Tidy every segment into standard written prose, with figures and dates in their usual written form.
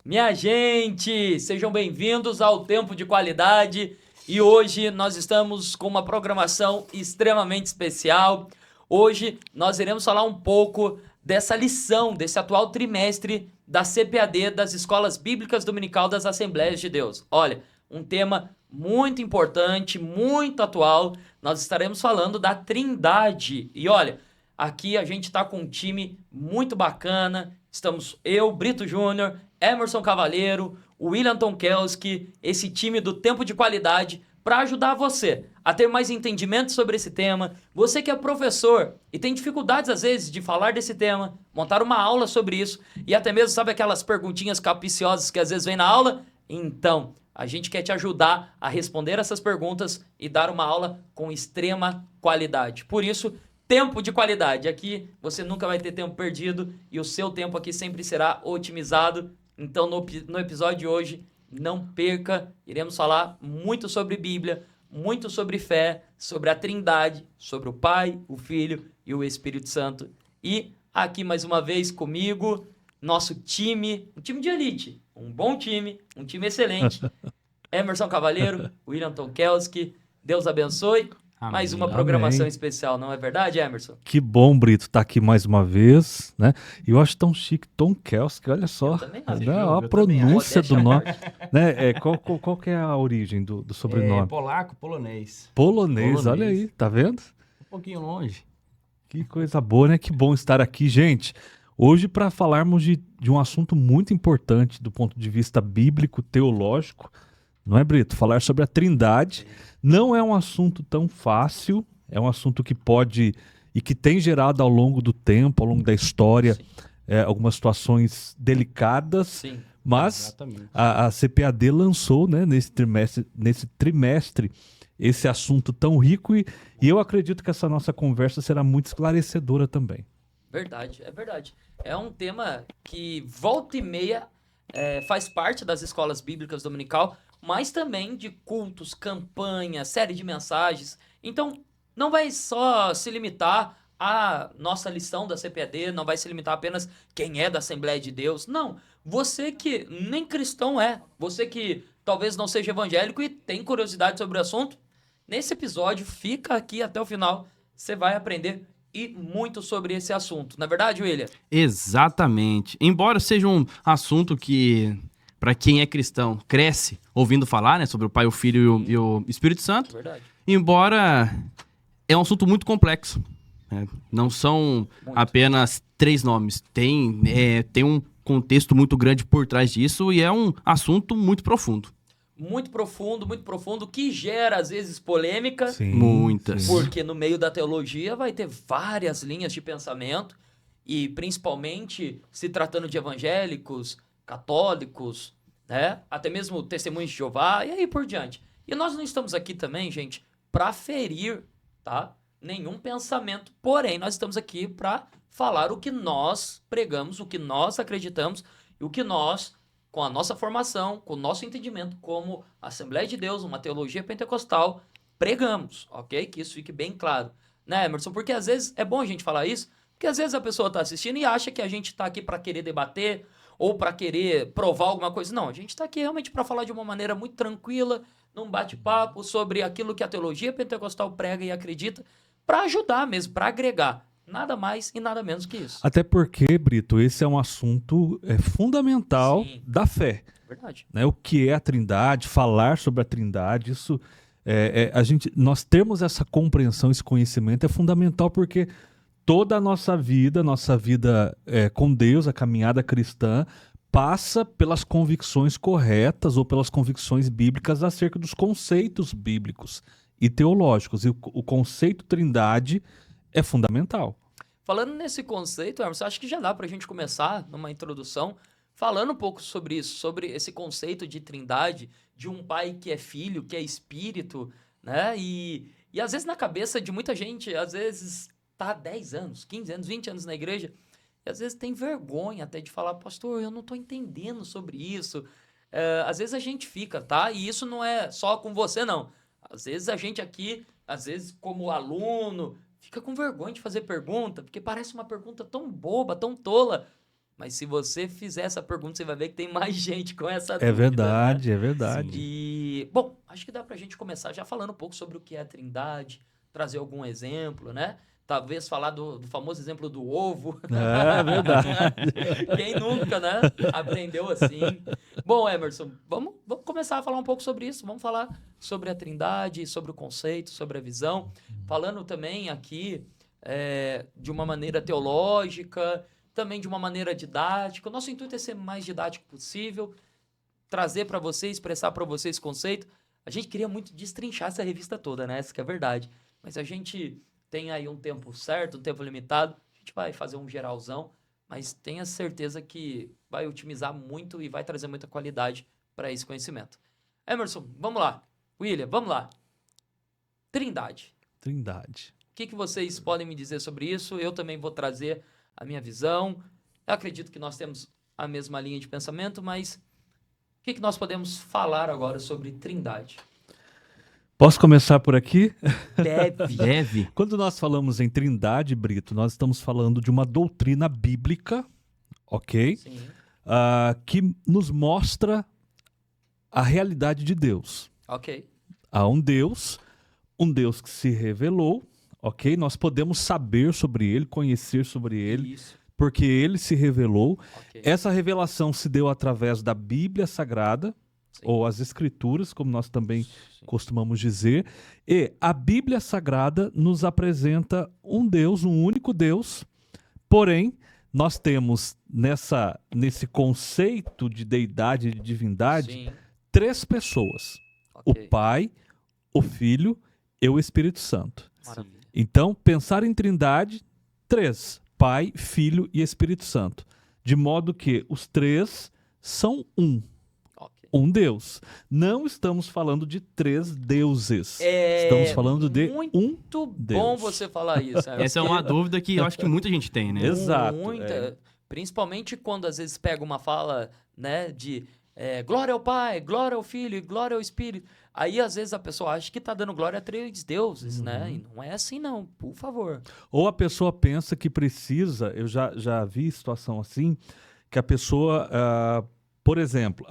Minha gente, sejam bem-vindos ao Tempo de Qualidade e hoje nós estamos com uma programação extremamente especial. Hoje nós iremos falar um pouco dessa lição, desse atual trimestre da CPAD, das Escolas Bíblicas Dominical das Assembleias de Deus. Olha, um tema muito importante, muito atual. Nós estaremos falando da Trindade. E olha, aqui a gente está com um time muito bacana. Estamos eu, Brito Júnior, Emerson Cavaleiro, William Tonkelski, esse time do Tempo de Qualidade, para ajudar você a ter mais entendimento sobre esse tema. Você que é professor e tem dificuldades às vezes de falar desse tema, montar uma aula sobre isso e até mesmo sabe aquelas perguntinhas capciosas que às vezes vem na aula? Então, a gente quer te ajudar a responder essas perguntas e dar uma aula com extrema qualidade. Por isso, tempo de qualidade. Aqui você nunca vai ter tempo perdido e o seu tempo aqui sempre será otimizado. Então, no episódio de hoje, não perca. Iremos falar muito sobre Bíblia, muito sobre fé, sobre a Trindade, sobre o Pai, o Filho e o Espírito Santo. E aqui mais uma vez comigo, nosso time, um time de elite, um bom time, um time excelente. Emerson Cavaleiro, William Tonkelski, Deus abençoe. Amém. Mais uma programação Amém. especial, não é verdade, Emerson? Que bom, Brito, estar aqui mais uma vez, né? E eu acho tão chique, Tom Kelski, olha só, Eu também acho. né? Eu A também pronúncia acho. do nome, né? Qual que é a origem do sobrenome? Polaco, polonês. Polonês, olha polonês. aí, tá vendo? Um pouquinho longe. Que coisa boa, né? Que bom estar aqui, gente. Hoje para falarmos de um assunto muito importante do ponto de vista bíblico, teológico, não é, Brito? Falar sobre a Trindade não é um assunto tão fácil, é um assunto que pode e que tem gerado ao longo do tempo, ao longo da história, Sim. algumas situações delicadas, Sim. mas Exatamente. a CPAD lançou, né, nesse trimestre esse assunto tão rico e eu acredito que essa nossa conversa será muito esclarecedora também. Verdade, é verdade. É um tema que volta e meia faz parte das escolas bíblicas dominical, mas também de cultos, campanhas, série de mensagens. Então, não vai só se limitar à nossa lição da CPAD, não vai se limitar apenas quem é da Assembleia de Deus. Não, você que nem cristão é, você que talvez não seja evangélico e tem curiosidade sobre o assunto, nesse episódio, fica aqui até o final, você vai aprender e muito sobre esse assunto. Não é verdade, William? Exatamente. Embora seja um assunto que, para quem é cristão, cresce ouvindo falar, né, sobre o Pai, o Filho e o Espírito É Santo, verdade. embora é um assunto muito complexo. Né? Não são Muito. apenas 3 nomes. Tem um contexto muito grande por trás disso e é um assunto muito profundo. Muito profundo, que gera às vezes polêmica, Sim, Muitas. sim. porque no meio da teologia vai ter várias linhas de pensamento, e principalmente se tratando de evangélicos, católicos, né? Até mesmo testemunhos de Jeová, e aí por diante. E nós não estamos aqui também, gente, para ferir, tá? Nenhum pensamento, porém nós estamos aqui para falar o que nós pregamos, o que nós acreditamos e o que nós, com a nossa formação, com o nosso entendimento como Assembleia de Deus, uma teologia pentecostal, pregamos, ok? Que isso fique bem claro, né, Emerson? Porque às vezes é bom a gente falar isso, porque às vezes a pessoa está assistindo e acha que a gente está aqui para querer debater ou para querer provar alguma coisa. Não, a gente está aqui realmente para falar de uma maneira muito tranquila, num bate-papo sobre aquilo que a teologia pentecostal prega e acredita, para ajudar mesmo, para agregar. Nada mais e nada menos que isso. Até porque, Brito, esse é um assunto fundamental Sim. da fé. Verdade. Né? O que é a Trindade, falar sobre a Trindade, isso nós termos essa compreensão, esse conhecimento é fundamental porque toda a nossa vida com Deus, a caminhada cristã, passa pelas convicções corretas ou pelas convicções bíblicas acerca dos conceitos bíblicos e teológicos. E o conceito Trindade é fundamental. Falando nesse conceito, Emerson, acho que já dá para a gente começar numa introdução falando um pouco sobre isso, sobre esse conceito de trindade, de um pai que é filho, que é espírito, né? E às vezes na cabeça de muita gente, às vezes tá há 10 anos, 15 anos, 20 anos na igreja, e às vezes tem vergonha até de falar, pastor, eu não tô entendendo sobre isso. Às vezes a gente fica, tá? E isso não é só com você, não. Às vezes a gente aqui, às vezes como aluno, fica com vergonha de fazer pergunta, porque parece uma pergunta tão boba, tão tola. Mas se você fizer essa pergunta, você vai ver que tem mais gente com essa É dúvida, né? verdade, é verdade. E, bom, acho que dá pra gente começar já falando um pouco sobre o que é a Trindade, trazer algum exemplo, né? Talvez falar do famoso exemplo do ovo. É verdade. Quem nunca, né? Aprendeu assim. Bom, Emerson, vamos começar a falar um pouco sobre isso. Vamos falar sobre a Trindade, sobre o conceito, sobre a visão. Falando também aqui de uma maneira teológica, também de uma maneira didática. O nosso intuito é ser o mais didático possível, trazer para vocês, expressar para vocês conceito. A gente queria muito destrinchar essa revista toda, né? Essa que é a verdade. Mas a gente tem aí um tempo certo, um tempo limitado. A gente vai fazer um geralzão, mas tenha certeza que vai otimizar muito e vai trazer muita qualidade para esse conhecimento. Emerson, vamos lá. William, vamos lá. Trindade. Trindade. O que vocês podem me dizer sobre isso? Eu também vou trazer a minha visão. Eu acredito que nós temos a mesma linha de pensamento, mas o que nós podemos falar agora sobre Trindade? Posso começar por aqui? Deve. Quando nós falamos em Trindade, Brito, nós estamos falando de uma doutrina bíblica, ok? Sim. Que nos mostra a realidade de Deus. Ok. Há um Deus que se revelou, ok? Nós podemos saber sobre ele, conhecer sobre ele, Isso. porque ele se revelou. Ok. Essa revelação se deu através da Bíblia Sagrada, Sim. ou as Escrituras, como nós também Sim. costumamos dizer. E a Bíblia Sagrada nos apresenta um Deus, um único Deus, porém, nós temos nesse conceito de deidade e de divindade, Sim. 3 pessoas: Ok. o Pai, o Filho e o Espírito Santo. Maravilha. Então, pensar em Trindade, 3: Pai, Filho e Espírito Santo. De modo que os 3 são Ok. um Deus. Não estamos falando de 3 deuses. Estamos falando de muito bom Deus. você falar isso. Essa é uma dúvida que eu acho que muita gente tem, né? Exato, Muita. Principalmente quando às vezes pega uma fala, né, de glória ao Pai, glória ao Filho e glória ao Espírito. Aí às vezes a pessoa acha que tá dando glória a 3 deuses, né? E não é assim não, por favor. Ou a pessoa pensa que precisa, eu já vi situação assim, que a pessoa, por exemplo,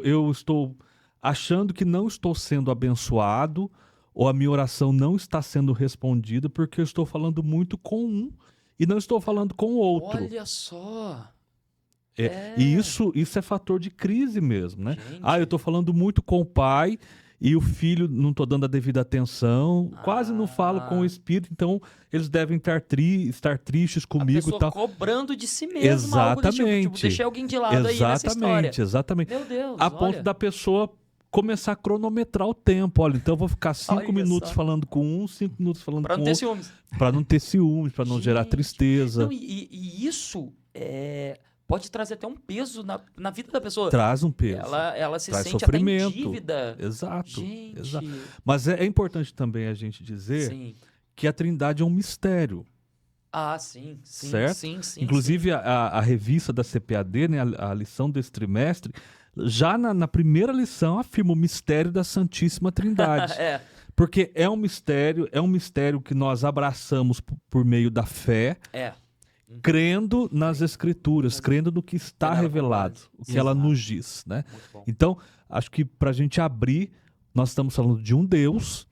eu estou achando que não estou sendo abençoado, ou a minha oração não está sendo respondida porque eu estou falando muito com um e não estou falando com o outro. Olha só. E isso é fator de crise mesmo, né? Gente. Eu estou falando muito com o pai e o filho não estou dando a devida atenção, quase não falo com o espírito, então eles devem estar tristes A comigo pessoa e tal. cobrando de si mesma, algo do tipo, Exatamente. deixei alguém de lado aí nessa história. Exatamente. Meu Deus, A ponto olha. da pessoa começar a cronometrar o tempo. Olha, então eu vou ficar 5 Olha minutos só. falando com um, 5 minutos falando Pra com não ter outro, ciúmes. para não ter ciúmes, para não gerar Gente. tristeza. Não, e isso pode trazer até um peso na vida da pessoa. Traz um peso. Ela se Traz sente sofrimento. até em dívida. Exato. Gente. Exato. Mas é importante também a gente dizer Sim. que a Trindade é um mistério. Sim. Certo? Sim. Inclusive, a revista da CPAD, né, a lição desse trimestre, já na primeira lição afirma o mistério da Santíssima Trindade. Porque é um mistério que nós abraçamos por meio da fé, crendo nas Escrituras, crendo no que está revelado, o que ela nos diz, né? Muito bom. Então, acho que para a gente abrir, nós estamos falando de um Deus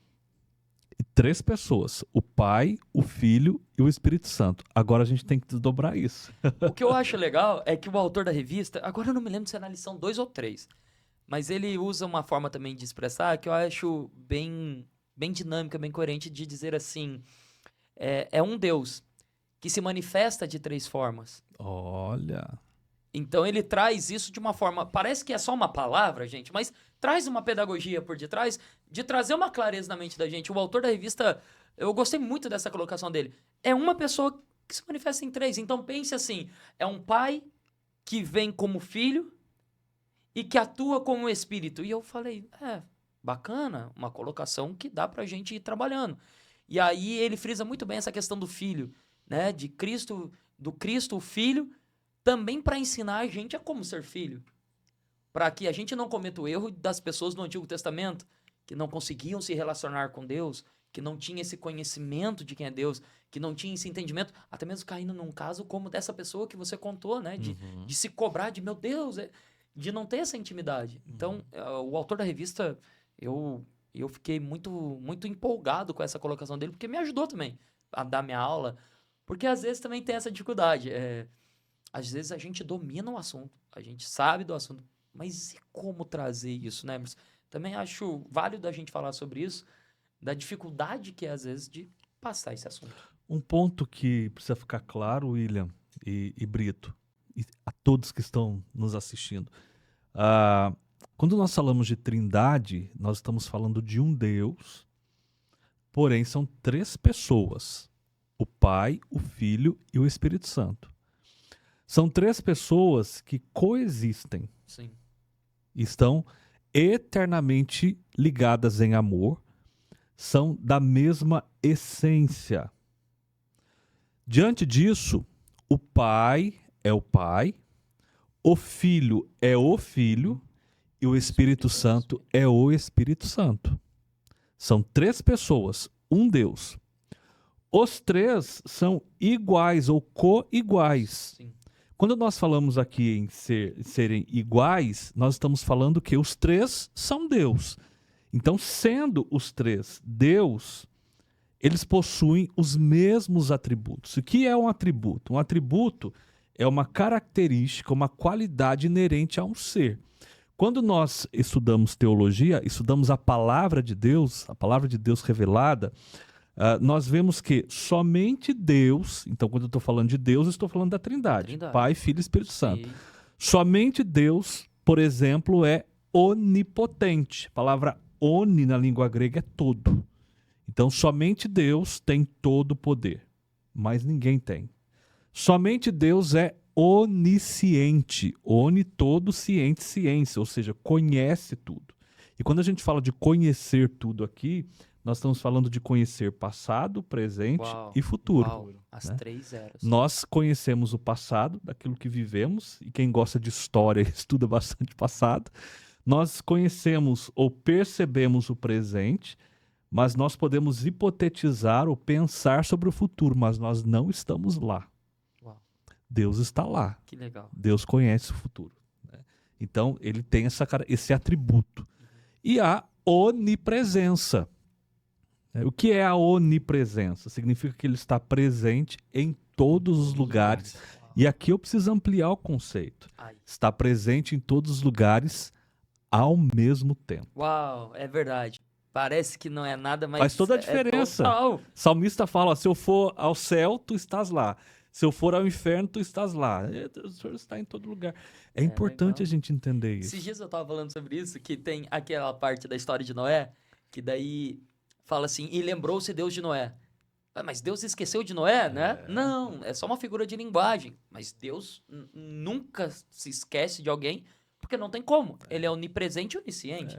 e 3 pessoas: o Pai, o Filho e o Espírito Santo. Agora a gente tem que desdobrar isso. O que eu acho legal é que o autor da revista, agora eu não me lembro se é na lição 2 ou 3, mas ele usa uma forma também de expressar que eu acho bem dinâmica, bem coerente, de dizer assim, é um Deus que se manifesta de 3 formas. Olha. Então ele traz isso de uma forma, parece que é só uma palavra, gente, mas traz uma pedagogia por detrás de trazer uma clareza na mente da gente. O autor da revista, eu gostei muito dessa colocação dele. É uma pessoa que se manifesta em 3. Então pense assim, é um pai que vem como filho e que atua como espírito. E eu falei, bacana, uma colocação que dá pra gente ir trabalhando. E aí ele frisa muito bem essa questão do filho, né? Do Cristo, o filho, também para ensinar a gente a como ser filho. Para que a gente não cometa o erro das pessoas do Antigo Testamento, que não conseguiam se relacionar com Deus, que não tinha esse conhecimento de quem é Deus, que não tinha esse entendimento, até mesmo caindo num caso como dessa pessoa que você contou, né? De se cobrar de, meu Deus, de não ter essa intimidade. Então, o autor da revista, eu fiquei muito empolgado com essa colocação dele, porque me ajudou também a dar minha aula, porque às vezes também tem essa dificuldade. Às vezes a gente domina o assunto, a gente sabe do assunto, mas e como trazer isso, né, Emerson? Também acho válido a gente falar sobre isso, da dificuldade que é, às vezes, de passar esse assunto. Um ponto que precisa ficar claro, William e Brito, e a todos que estão nos assistindo. Quando nós falamos de trindade, nós estamos falando de um Deus, porém são 3 pessoas, o Pai, o Filho e o Espírito Santo. São 3 pessoas que coexistem, Sim. estão eternamente ligadas em amor, são da mesma essência. Diante disso, o Pai é o Pai, o Filho é o Filho e o Espírito Santo é o Espírito Santo. São 3 pessoas, um Deus. Os 3 são iguais ou co-iguais. Sim. Quando nós falamos aqui em serem iguais, nós estamos falando que os 3 são Deus. Então, sendo os 3 Deus, eles possuem os mesmos atributos. O que é um atributo? Um atributo é uma característica, uma qualidade inerente a um ser. Quando nós estudamos teologia, estudamos a palavra de Deus revelada, nós vemos que somente Deus, então quando eu estou falando de Deus, eu estou falando da Trindade, Pai, Filho e Espírito Santo. Somente Deus, por exemplo, é onipotente. A palavra oni na língua grega é todo. Então somente Deus tem todo o poder, mas ninguém tem. Somente Deus é onisciente, oni todo, ciente, ciência, ou seja, conhece tudo. E quando a gente fala de conhecer tudo aqui, nós estamos falando de conhecer passado, presente e futuro. As 3 eras. Nós conhecemos o passado, daquilo que vivemos, e quem gosta de história estuda bastante passado. Nós conhecemos ou percebemos o presente, mas nós podemos hipotetizar ou pensar sobre o futuro, mas nós não estamos lá. Uau. Deus está lá. Que legal. Deus conhece o futuro, né? Então, ele tem esse atributo. E a onipresença. O que é a onipresença? Significa que ele está presente em todos os lugares. E aqui eu preciso ampliar o conceito. Está presente em todos os lugares ao mesmo tempo. Uau, é verdade. Parece que não é nada, mas faz toda a diferença. O salmista fala, se eu for ao céu, tu estás lá. Se eu for ao inferno, tu estás lá. O Senhor está em todo lugar. É importante legal a gente entender isso. Esses dias eu estava falando sobre isso, que tem aquela parte da história de Noé, que daí fala assim, e lembrou-se Deus de Noé. Mas Deus esqueceu de Noé, né? Não, é só uma figura de linguagem. Mas Deus nunca se esquece de alguém, porque não tem como. Ele é onipresente e onisciente.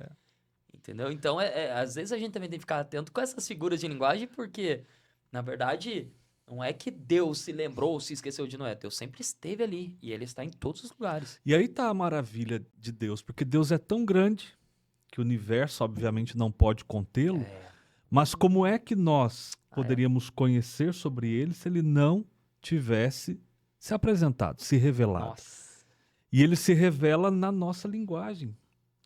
Entendeu? Então, às vezes a gente também tem que ficar atento com essas figuras de linguagem, porque, na verdade, não é que Deus se lembrou ou se esqueceu de Noé. Deus sempre esteve ali, e ele está em todos os lugares. E aí tá a maravilha de Deus, porque Deus é tão grande que o universo, obviamente, não pode contê-lo. Mas como é que nós poderíamos conhecer sobre ele se ele não tivesse se apresentado, se revelado? Nossa. E ele se revela na nossa linguagem.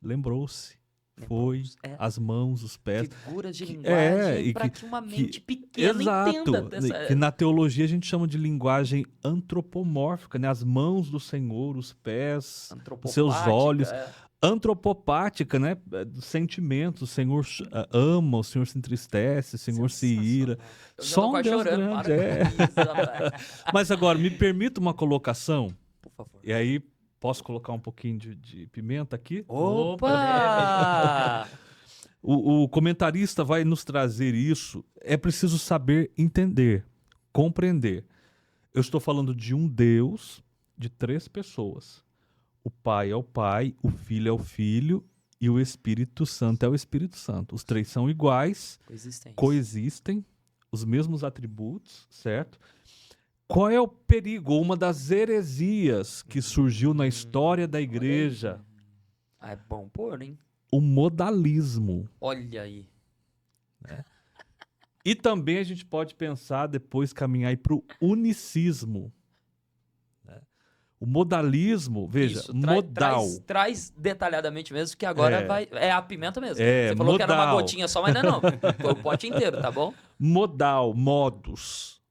Lembrou-se. Foi, as mãos, os pés. Figuras de linguagem para que uma mente pequena entenda. Que na teologia a gente chama de linguagem antropomórfica, né? As mãos do Senhor, os pés, os seus olhos. Antropopática, né? Dos sentimentos. O Senhor ama, o Senhor se entristece, o Senhor se ira. Só um Deus grande. Mas agora, me permita uma colocação. Por favor. E aí, posso colocar um pouquinho de pimenta aqui? Opa! O comentarista vai nos trazer isso. É preciso saber entender, compreender. Eu estou falando de um Deus de 3 pessoas. O Pai é o Pai, o Filho é o Filho e o Espírito Santo é o Espírito Santo. Os 3 são iguais, coexistem, os mesmos atributos, certo? Qual é o perigo, uma das heresias que surgiu na história da igreja? É bom pôr, hein? O modalismo. Olha aí. E também a gente pode pensar, depois caminhar para o unicismo. Né? O modalismo, veja, Isso, modal. traz detalhadamente mesmo, que agora É. é a pimenta mesmo. É, Você falou que era uma modal. gotinha só, mas não é não. Foi o pote inteiro, tá bom? Modal, modus.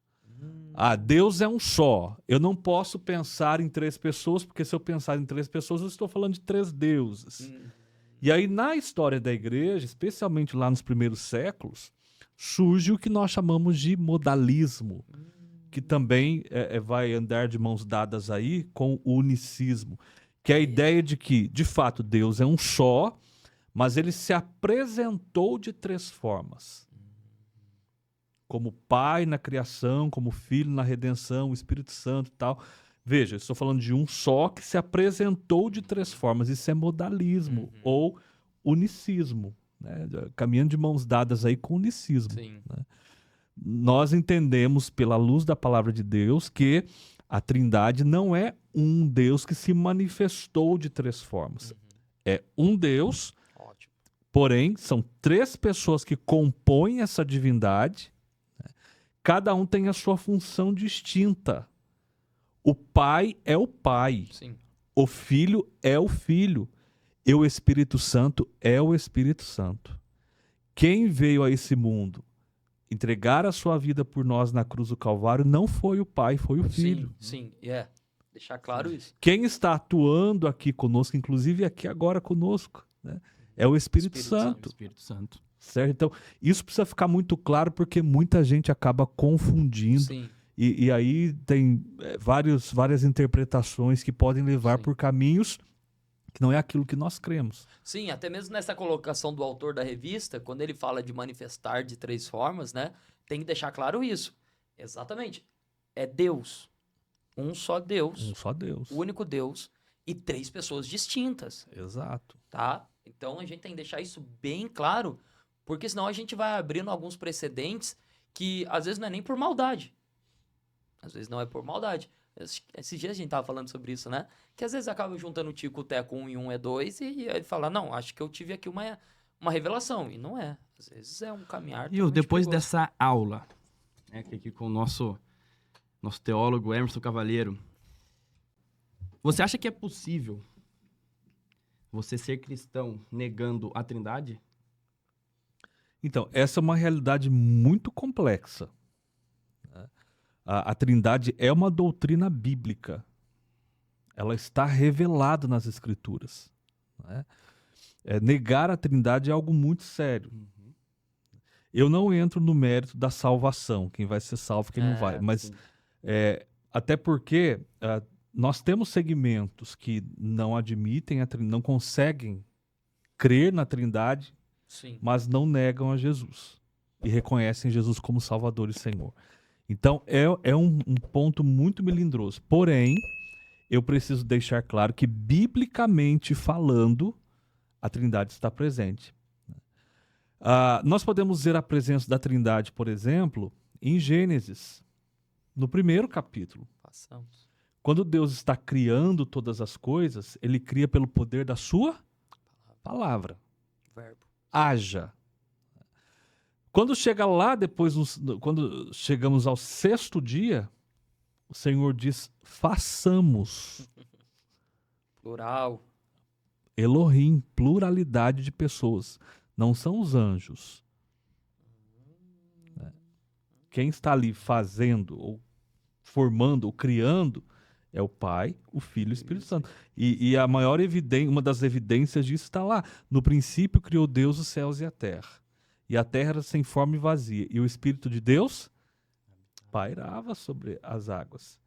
Deus é um só. Eu não posso pensar em 3 pessoas, porque se eu pensar em 3 pessoas, eu estou falando de 3 deuses. E aí, na história da igreja, especialmente lá nos primeiros séculos, surge o que nós chamamos de modalismo, que também vai andar de mãos dadas aí com o unicismo, que é a ideia de que, de fato, Deus é um só, mas ele se apresentou de 3 formas. Como Pai na criação, como Filho na redenção, o Espírito Santo e tal. Veja, eu estou falando de um só que se apresentou de 3 formas. Isso é modalismo ou unicismo, né? Caminhando de mãos dadas aí com unicismo. Sim. Né? Nós entendemos pela luz da palavra de Deus que a Trindade não é um Deus que se manifestou de 3 formas. É um Deus, Ótimo. porém são 3 pessoas que compõem essa divindade. Cada um tem a sua função distinta. O Pai é o Pai. Sim. O Filho é o Filho. E o Espírito Santo é o Espírito Santo. Quem veio a esse mundo entregar a sua vida por nós na cruz do Calvário não foi o Pai, foi o Filho. Sim. Deixar claro isso. Quem está atuando aqui conosco, inclusive aqui agora conosco, né, é o Espírito Santo. Espírito Santo. Certo? Então, isso precisa ficar muito claro porque muita gente acaba confundindo. Sim. E aí tem várias interpretações que podem levar Sim. por caminhos que não é aquilo que nós cremos. Sim, até mesmo nessa colocação do autor da revista, quando ele fala de manifestar de 3 formas, né? Tem que deixar claro isso. Exatamente. É Deus. Um só Deus. Um só Deus. O único Deus. E 3 pessoas distintas, Exato. tá? Então a gente tem que deixar isso bem claro, porque senão a gente vai abrindo alguns precedentes que às vezes não é nem por maldade. Às vezes não é por maldade. Esses dias a gente tava falando sobre isso, né? Que às vezes acaba juntando o tico, o teco, 1 e 1 é 2, e aí fala, não, acho que eu tive aqui uma revelação. E não é. Às vezes é um caminhar. E totalmente depois perigoso. dessa aula, né, aqui com o nosso teólogo Emerson Cavalheiro, você acha que é possível você ser cristão negando a Trindade? Então, essa é uma realidade muito complexa. A Trindade é uma doutrina bíblica. Ela está revelada nas Escrituras. Né? Negar a Trindade é algo muito sério. Eu não entro no mérito da salvação, quem vai ser salvo, quem não vai. Mas sim. até porque nós temos segmentos que não admitem, não conseguem crer na Trindade, Sim. mas não negam a Jesus e reconhecem Jesus como Salvador e Senhor. Então, é um ponto muito melindroso. Porém, eu preciso deixar claro que, biblicamente falando, a Trindade está presente. Nós podemos ver a presença da Trindade, por exemplo, em Gênesis, no 1º capítulo. Passamos. Quando Deus está criando todas as coisas, ele cria pelo poder da sua palavra. Verbo. Haja. Quando chega lá, quando chegamos ao 6º dia, o Senhor diz, façamos. Plural. Elohim, pluralidade de pessoas. Não são os anjos. Quem está ali fazendo, ou formando, ou criando, é o Pai, o Filho e o Espírito Santo. E a maior evidência, uma das evidências disso está lá. No princípio criou Deus os céus e a terra. E a terra era sem forma e vazia. E o Espírito de Deus pairava sobre as águas.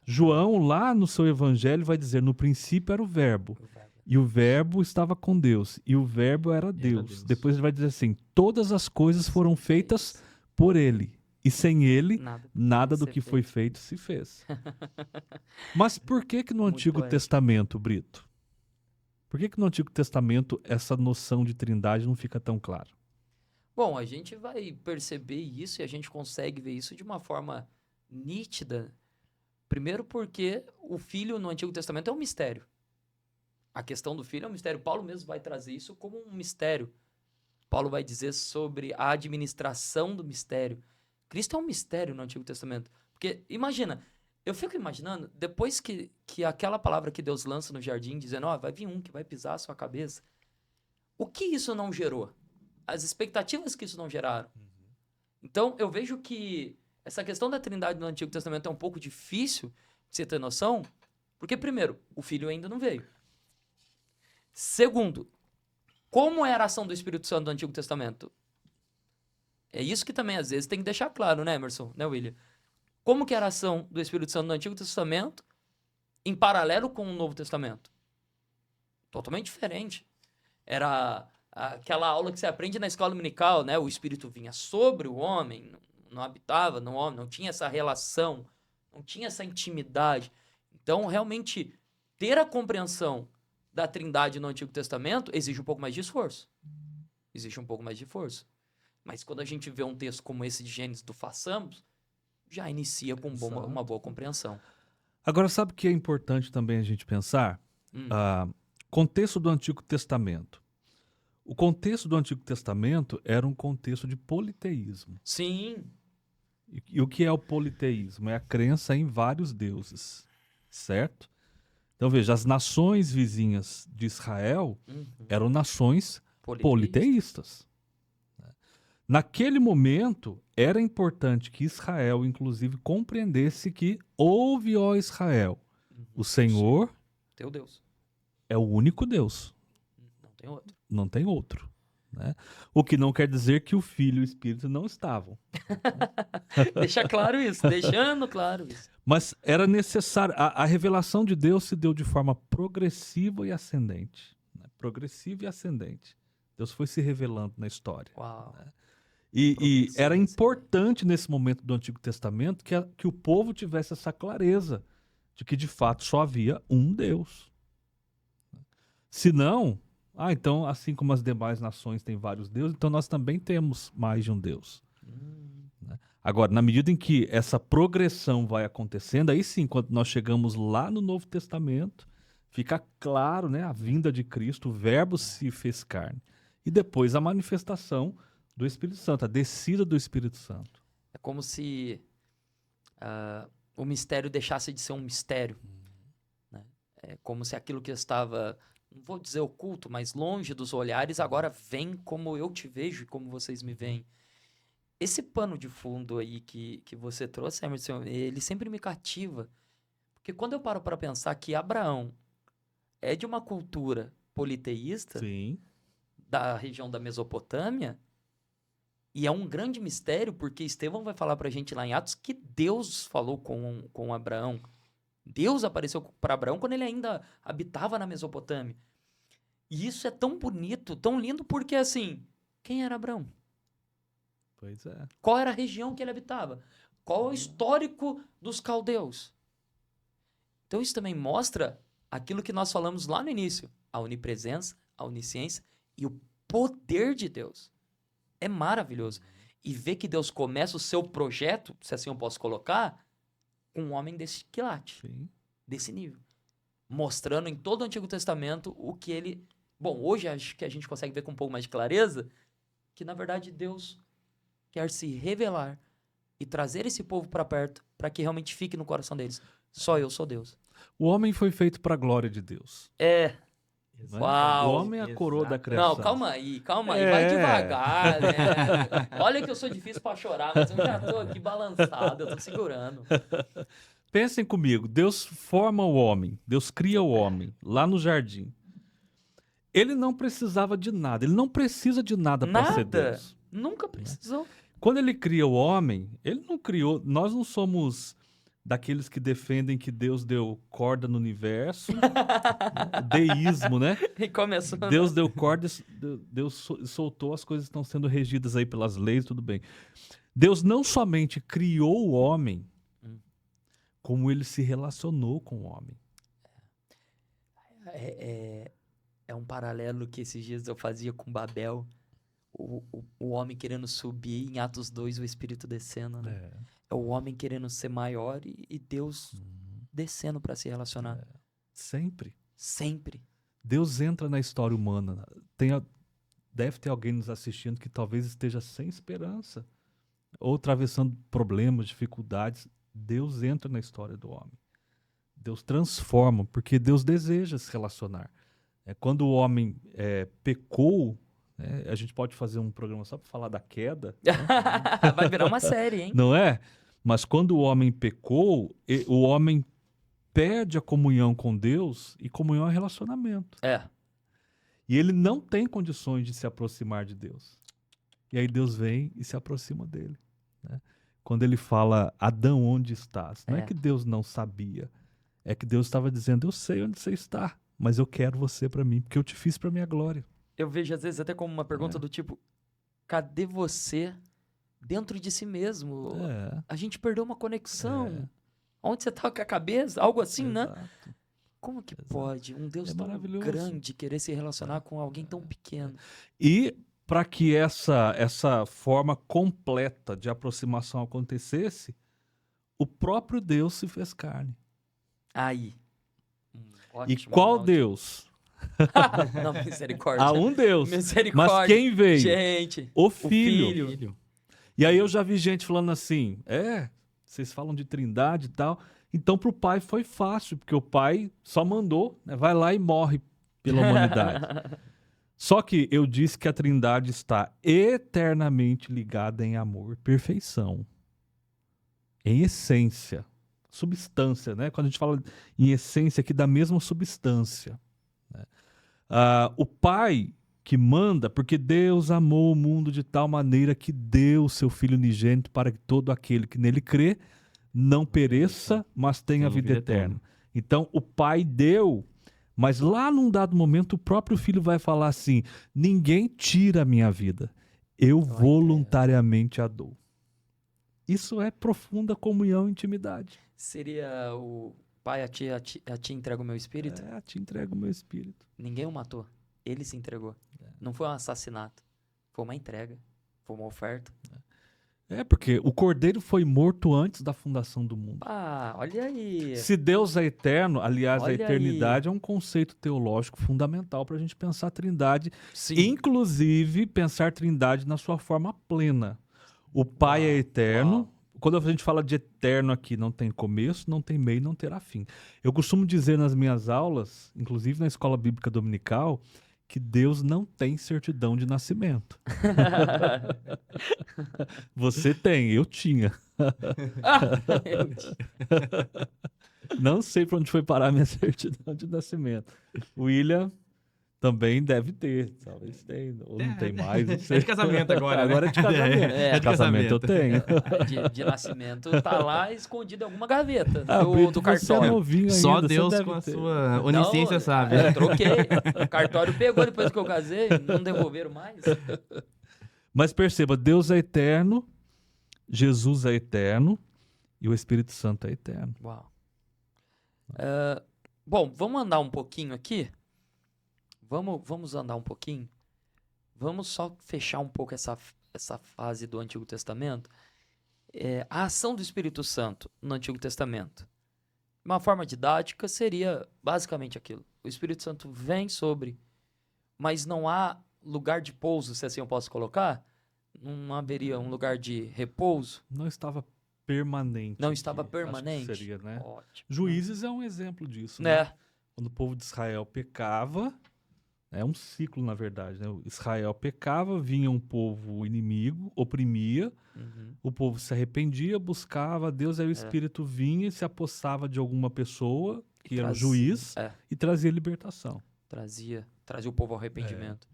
João, lá no seu evangelho, vai dizer, no princípio era o Verbo. E o Verbo estava com Deus. E o Verbo era Deus. Depois ele vai dizer assim, todas as coisas foram feitas por ele. E sem ele, nada do que foi feito se fez. Mas por que no Antigo Testamento, Brito? Por que no Antigo Testamento essa noção de trindade não fica tão clara? Bom, a gente vai perceber isso e a gente consegue ver isso de uma forma nítida. Primeiro porque o Filho no Antigo Testamento é um mistério. A questão do Filho é um mistério. Paulo mesmo vai trazer isso como um mistério. Paulo vai dizer sobre a administração do mistério. Cristo é um mistério no Antigo Testamento. Porque, imagina, eu fico imaginando, depois que aquela palavra que Deus lança no jardim, dizendo, vai vir um que vai pisar a sua cabeça, o que isso não gerou? As expectativas que isso não geraram. Então, eu vejo que essa questão da Trindade no Antigo Testamento é um pouco difícil de você ter noção, porque, primeiro, o Filho ainda não veio. Segundo, como era a ação do Espírito Santo no Antigo Testamento? É isso que também, às vezes, tem que deixar claro, né, Emerson? Né, William? Como que era a ação do Espírito Santo no Antigo Testamento em paralelo com o Novo Testamento? Totalmente diferente. Era aquela aula que você aprende na escola dominical, né? O Espírito vinha sobre o homem, não habitava no homem, não tinha essa relação, não tinha essa intimidade. Então, realmente, ter a compreensão da Trindade no Antigo Testamento exige um pouco mais de esforço. Existe um pouco mais de esforço. Mas quando a gente vê um texto como esse de Gênesis do façamos, já inicia com uma boa compreensão. Agora, sabe o que é importante também a gente pensar? Contexto do Antigo Testamento. O contexto do Antigo Testamento era um contexto de politeísmo. Sim. E o que é o politeísmo? É a crença em vários deuses, certo? Então veja, as nações vizinhas de Israel eram nações politeístas. Naquele momento, era importante que Israel, inclusive, compreendesse que ouve, ó Israel, o Senhor Teu Deus. é o único Deus. Não tem outro. Não tem outro. Né? O que não quer dizer que o Filho e o Espírito não estavam. Deixa claro isso, deixando claro isso. Mas era necessário. A revelação de Deus se deu de forma progressiva e ascendente. Né? Progressiva e ascendente. Deus foi se revelando na história. Uau. Né? E era importante nesse momento do Antigo Testamento que o povo tivesse essa clareza de que de fato só havia um Deus. Senão, então assim como as demais nações têm vários deuses, então nós também temos mais de um Deus. Né? Agora, na medida em que essa progressão vai acontecendo, aí sim, quando nós chegamos lá no Novo Testamento, fica claro, né, a vinda de Cristo, o Verbo se fez carne. E depois a manifestação do Espírito Santo, a descida do Espírito Santo. É como se o mistério deixasse de ser um mistério. Né? É como se aquilo que estava, não vou dizer oculto, mas longe dos olhares, agora vem como eu te vejo e como vocês me veem. Esse pano de fundo aí que você trouxe, Emerson, ele sempre me cativa. Porque quando eu paro para pensar que Abraão é de uma cultura politeísta, Sim. da região da Mesopotâmia, e é um grande mistério, porque Estevão vai falar pra gente lá em Atos que Deus falou com Abraão. Deus apareceu para Abraão quando ele ainda habitava na Mesopotâmia. E isso é tão bonito, tão lindo, porque assim, quem era Abraão? Pois é. Qual era a região que ele habitava? Qual é o histórico dos caldeus? Então isso também mostra aquilo que nós falamos lá no início, a onipresença, a onisciência e o poder de Deus. É maravilhoso. E ver que Deus começa o seu projeto, se assim eu posso colocar, com um homem desse quilate, Sim. desse nível. Mostrando em todo o Antigo Testamento o que ele... Bom, hoje acho que a gente consegue ver com um pouco mais de clareza que, na verdade, Deus quer se revelar e trazer esse povo para perto para que realmente fique no coração deles. Só eu sou Deus. O homem foi feito para a glória de Deus. É. Né? Uau. O homem é a coroa da criação. Não, calma aí. Vai devagar, né? Olha que eu sou difícil pra chorar, mas eu já tô aqui balançado, eu tô segurando. Pensem comigo, Deus forma o homem, Deus cria o homem lá no jardim. Ele não precisava de nada, ele não precisa de nada para ser Deus. Nunca precisou. Quando ele cria o homem, ele não criou, nós não somos daqueles que defendem que Deus deu corda no universo, deísmo, né? E começou. Deus deu corda, Deus soltou, as coisas estão sendo regidas aí pelas leis, tudo bem. Deus não somente criou o homem, como ele se relacionou com o homem. É um paralelo que esses dias eu fazia com Babel, o homem querendo subir, em Atos 2 o Espírito descendo, né? É o homem querendo ser maior e Deus descendo para se relacionar. Sempre. Sempre. Deus entra na história humana. deve ter alguém nos assistindo que talvez esteja sem esperança ou atravessando problemas, dificuldades. Deus entra na história do homem. Deus transforma, porque Deus deseja se relacionar. Quando o homem pecou, a gente pode fazer um programa só para falar da queda. Vai virar uma série, hein? Não é? Mas quando o homem pecou, o homem perde a comunhão com Deus, e comunhão é relacionamento. E ele não tem condições de se aproximar de Deus. E aí Deus vem e se aproxima dele. Né? Quando ele fala, Adão, onde estás? Não é que Deus não sabia. É que Deus estava dizendo, eu sei onde você está, mas eu quero você para mim, porque eu te fiz para minha glória. Eu vejo às vezes até como uma pergunta do tipo, cadê você dentro de si mesmo? A gente perdeu uma conexão. Onde você tá com a cabeça? Algo assim, né? Como que pode um Deus tão grande querer se relacionar com alguém tão pequeno? E para que essa forma completa de aproximação acontecesse, o próprio Deus se fez carne. Aí. E qual Deus? Não, misericórdia. Há um Deus. Misericórdia. Mas quem veio? Gente. O Filho. E aí eu já vi gente falando assim, vocês falam de trindade e tal, então pro pai foi fácil, porque o pai só mandou, vai lá e morre pela humanidade. Só que eu disse que a trindade está eternamente ligada em amor, perfeição, em essência, substância, né? Quando a gente fala em essência aqui, da mesma substância. Né? O pai que manda, porque Deus amou o mundo de tal maneira que deu o seu Filho unigênito para que todo aquele que nele crê não pereça, mas tenha vida eterna. Então, o pai deu, mas lá num dado momento o próprio Filho vai falar assim, ninguém tira a minha vida, eu voluntariamente a dou. Isso é profunda comunhão e intimidade. Seria o pai, a ti entrega o meu espírito? A ti entrega o meu espírito. Ninguém o matou, ele se entregou. Não foi um assassinato, foi uma entrega, foi uma oferta. Porque o Cordeiro foi morto antes da fundação do mundo. Olha aí. Se Deus é eterno, aliás, Olha a eternidade é um conceito teológico fundamental para a gente pensar a trindade. Sim. Inclusive, pensar trindade na sua forma plena. O Pai é eterno. Quando a gente fala de eterno aqui, não tem começo, não tem meio, não terá fim. Eu costumo dizer nas minhas aulas, inclusive na escola bíblica dominical, que Deus não tem certidão de nascimento. Você tem, eu tinha. Não sei para onde foi parar a minha certidão de nascimento. William também deve ter, talvez tenha, ou não tem mais. Não sei. É de casamento agora, né? Agora é de casamento. É de casamento eu tenho. De nascimento tá lá escondido em alguma gaveta do Brito, você é cartório. novinho ainda, Só você Deus deve com a ter. sua onisciência Não, sabe. eu troquei. O cartório pegou depois que eu casei, não devolveram mais. Mas perceba, Deus é eterno, Jesus é eterno e o Espírito Santo é eterno. Uau. Bom, vamos andar um pouquinho aqui. Vamos andar um pouquinho. Vamos só fechar um pouco essa fase do Antigo Testamento. A ação do Espírito Santo no Antigo Testamento. De uma forma didática, seria basicamente aquilo. O Espírito Santo vem sobre, mas não há lugar de pouso, se assim eu posso colocar. Não haveria um lugar de repouso. Não estava permanente. Não estava aqui, permanente. acho que seria, né? Ótimo. Juízes é um exemplo disso, Né? né? Quando o povo de Israel pecava, é um ciclo, na verdade, né? Israel pecava, vinha um povo inimigo, oprimia, o povo se arrependia, buscava a Deus, aí o Espírito vinha e se apossava de alguma pessoa, que era o juiz, e trazia libertação. Trazia o povo ao arrependimento.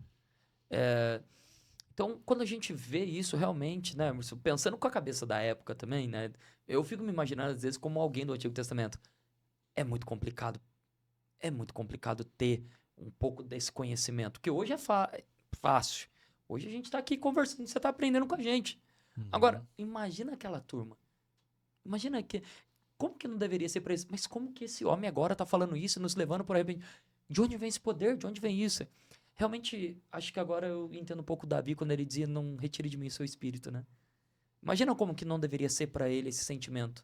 Então, quando a gente vê isso realmente, né, Emerson, pensando com a cabeça da época também, né, eu fico me imaginando às vezes como alguém do Antigo Testamento. É muito complicado ter um pouco desse conhecimento, que hoje é fácil. Hoje a gente tá aqui conversando, você tá aprendendo com a gente. Agora, imagina aquela turma. Imagina como que não deveria ser para isso? Mas como que esse homem agora tá falando isso, nos levando por repente? De onde vem esse poder? De onde vem isso? Realmente, acho que agora eu entendo um pouco Davi quando ele dizia, não retire de mim o seu espírito, né? Imagina como que não deveria ser para ele esse sentimento.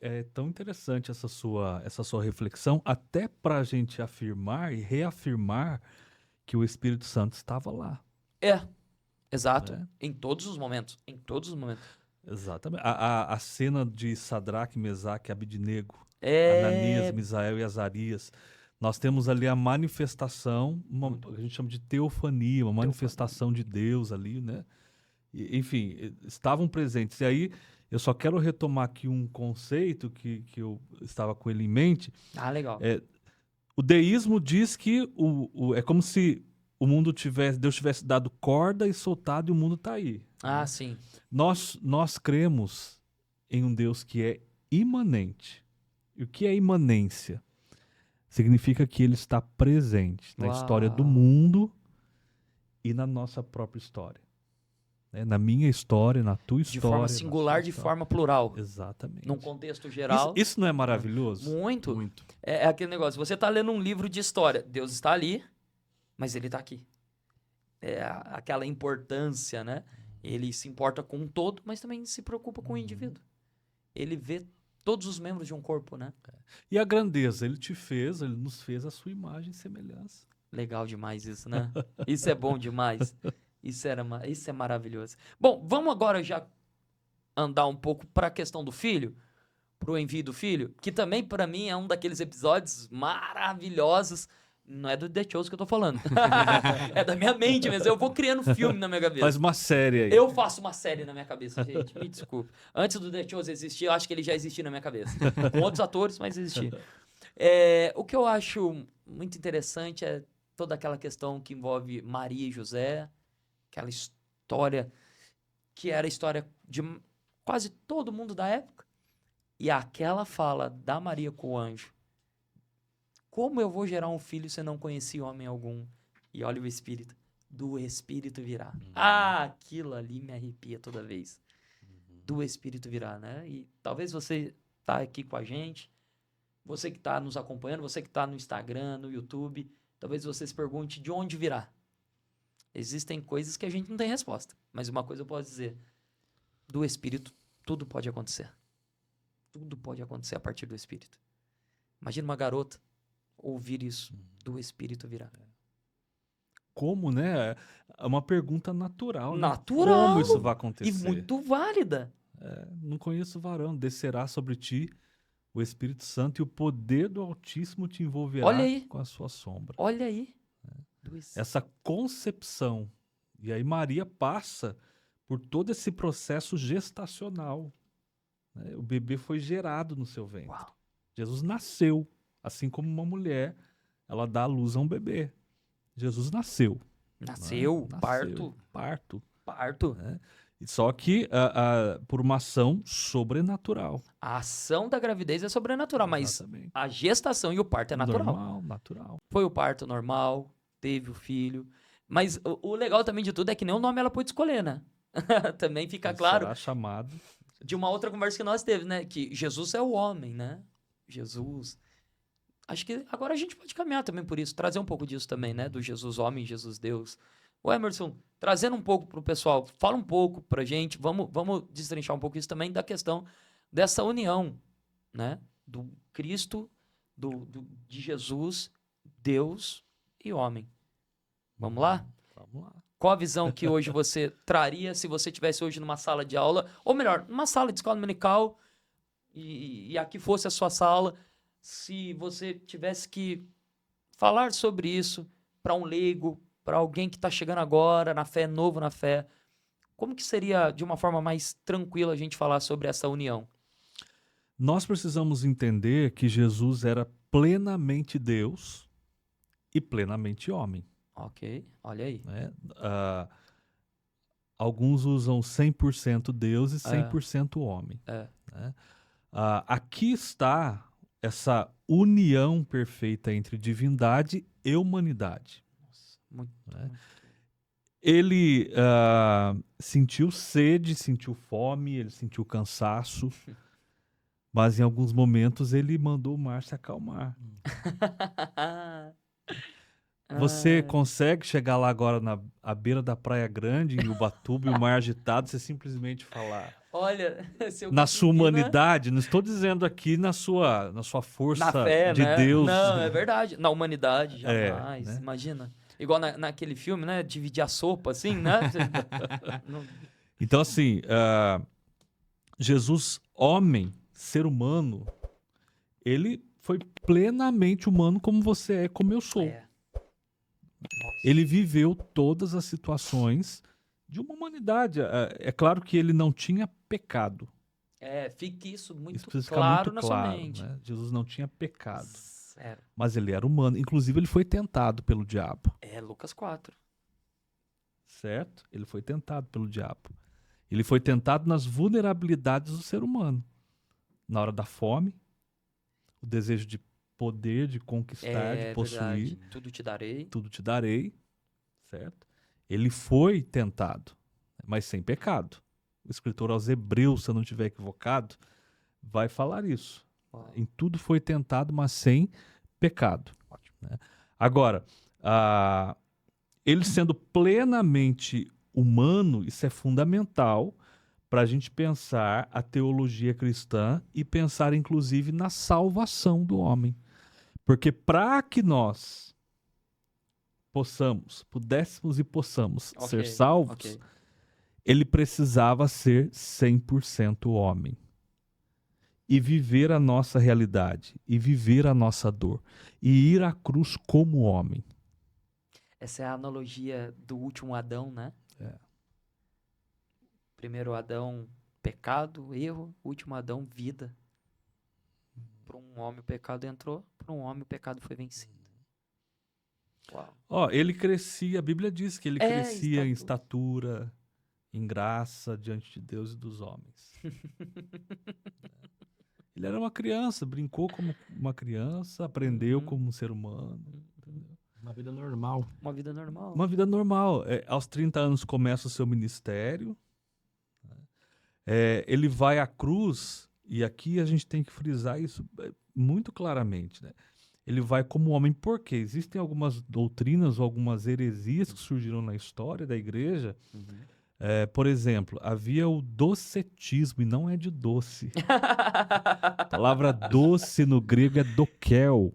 É tão interessante essa sua reflexão, até para a gente afirmar e reafirmar que o Espírito Santo estava lá. Exato. Né? Em todos os momentos. Em todos os momentos. Exatamente. A cena de Sadraque, Mesaque e Abidnego, Ananias, Misael e Azarias, nós temos ali a manifestação, a gente chama de teofania, uma manifestação de Deus ali, né? Enfim, estavam presentes. E aí, eu só quero retomar aqui um conceito que eu estava com ele em mente. Legal. O deísmo diz que é como se o mundo Deus tivesse dado corda e soltado e o mundo está aí. Né? Sim. Nós cremos em um Deus que é imanente. E o que é imanência? Significa que ele está presente na história do mundo e na nossa própria história. Na minha história, na tua história. De forma singular, de forma plural. Exatamente. Num contexto geral. Isso não é maravilhoso? Muito. Muito. É aquele negócio, você está lendo um livro de história, Deus está ali, mas ele está aqui. É aquela importância, né? Ele se importa com um todo, mas também se preocupa com o indivíduo. Ele vê todos os membros de um corpo, né? E a grandeza, ele nos fez a sua imagem e semelhança. Legal demais isso, né? Isso é bom demais. Isso é maravilhoso. Bom, vamos agora já andar um pouco para a questão do filho, para o envio do filho, que também para mim é um daqueles episódios maravilhosos. Não é do The Chosen que eu tô falando. É da minha mente mesmo. Eu vou criando filme na minha cabeça. Faz uma série aí. Eu faço uma série na minha cabeça, gente. Me desculpe. Antes do The Chosen existir, eu acho que ele já existia na minha cabeça. Com outros atores, mas existia. O que eu acho muito interessante é toda aquela questão que envolve Maria e José, aquela história que era a história de quase todo mundo da época. E aquela fala da Maria com o anjo. Como eu vou gerar um filho se eu não conheci homem algum? E olha o Espírito. Do Espírito virá. Aquilo ali me arrepia toda vez. Do Espírito virá, né? E talvez você tá aqui com a gente, você que está nos acompanhando, você que está no Instagram, no YouTube, talvez você se pergunte de onde virá. Existem coisas que a gente não tem resposta. Mas uma coisa eu posso dizer. Do Espírito, tudo pode acontecer. Tudo pode acontecer a partir do Espírito. Imagina uma garota ouvir isso. Do Espírito virá. Como, né? É uma pergunta natural. Natural. Como isso vai acontecer? E muito válida. Não conheço varão. Descerá sobre ti o Espírito Santo e o poder do Altíssimo te envolverá com a sua sombra. Olha aí. Essa concepção. E aí Maria passa por todo esse processo gestacional. Né? O bebê foi gerado no seu ventre. Uau. Jesus nasceu. Assim como uma mulher, ela dá à luz a um bebê. Jesus nasceu. Nasceu. Parto. Né? Só que por uma ação sobrenatural. A ação da gravidez é sobrenatural, mas a gestação e o parto é natural. Natural. Foi o parto normal, teve o filho. Mas o legal também de tudo é que nem o nome ela pôde escolher, né? Também fica claro. Será chamado. De uma outra conversa que nós teve, né? Que Jesus é o homem, né? Jesus. Acho que agora a gente pode caminhar também por isso, trazer um pouco disso também, né? Do Jesus homem, Jesus Deus. O Emerson, trazendo um pouco pro pessoal, fala um pouco pra gente, vamos destrinchar um pouco isso também da questão dessa união, né? Do Cristo, de Jesus, Deus e homem. Vamos lá? Vamos lá. Qual a visão que hoje você traria se você estivesse hoje numa sala de aula, ou melhor, numa sala de escola dominical, e aqui fosse a sua sala, se você tivesse que falar sobre isso para um leigo, para alguém que está chegando agora na fé, novo na fé, como que seria de uma forma mais tranquila a gente falar sobre essa união? Nós precisamos entender que Jesus era plenamente Deus e plenamente homem. Ok, olha aí. Né? Alguns usam 100% Deus e 100% homem. Né? Aqui está essa união perfeita entre divindade e humanidade. Nossa, muito. Ele sentiu sede, sentiu fome, ele sentiu cansaço, mas em alguns momentos ele mandou o mar se acalmar. Você consegue chegar lá agora à beira da Praia Grande, em Ubatuba, e o mar agitado, você simplesmente falar... Olha, na sua humanidade, não estou dizendo aqui na sua força na fé, de né? Deus. Não, é verdade. Na humanidade, jamais. Né? Imagina. igual naquele filme, né? Dividir a sopa, assim, né? Não- Então, assim, Jesus, homem, ser humano, ele foi plenamente humano como você é, como eu sou. É. Nossa. Ele viveu todas as situações de uma humanidade. É claro que ele não tinha pecado. Fique isso muito Isso precisa ficar claro muito na sua claro, mente. né? Jesus não tinha pecado, Sério. mas ele era humano. Inclusive, ele foi tentado pelo diabo, Lucas 4. certo? Ele foi tentado pelo diabo. Ele foi tentado nas vulnerabilidades do ser humano. Na hora da fome, o desejo de poder, de conquistar, de possuir. Verdade. Tudo te darei. Tudo te darei, certo? Ele foi tentado, mas sem pecado. O escritor aos Hebreus, se eu não estiver equivocado, vai falar isso. Uau. Em tudo foi tentado, mas sem pecado. Né? Agora, ele sendo plenamente humano, isso é fundamental para a gente pensar a teologia cristã e pensar, inclusive, na salvação do homem. Porque para que nós pudéssemos e possamos ser salvos, Ok. ele precisava ser 100% homem. E viver a nossa realidade, e viver a nossa dor, e ir à cruz como homem. Essa é a analogia do último Adão, né? Primeiro Adão, pecado, erro. Último Adão, vida. Para um homem o pecado entrou, para um homem o pecado foi vencido. Uau. Ele crescia, a Bíblia diz que ele crescia em estatura. estatura, em graça diante de Deus e dos homens. Ele era uma criança, brincou como uma criança, aprendeu como um ser humano. Entendeu? Uma vida normal. Uma vida normal. Uma vida normal. Aos 30 anos começa o seu ministério. Ele vai à cruz, e aqui a gente tem que frisar isso muito claramente, né? Ele vai como homem, porque existem algumas doutrinas ou algumas heresias que surgiram na história da igreja. Por exemplo, havia o docetismo, e não é de doce. A palavra doce no grego é dokel,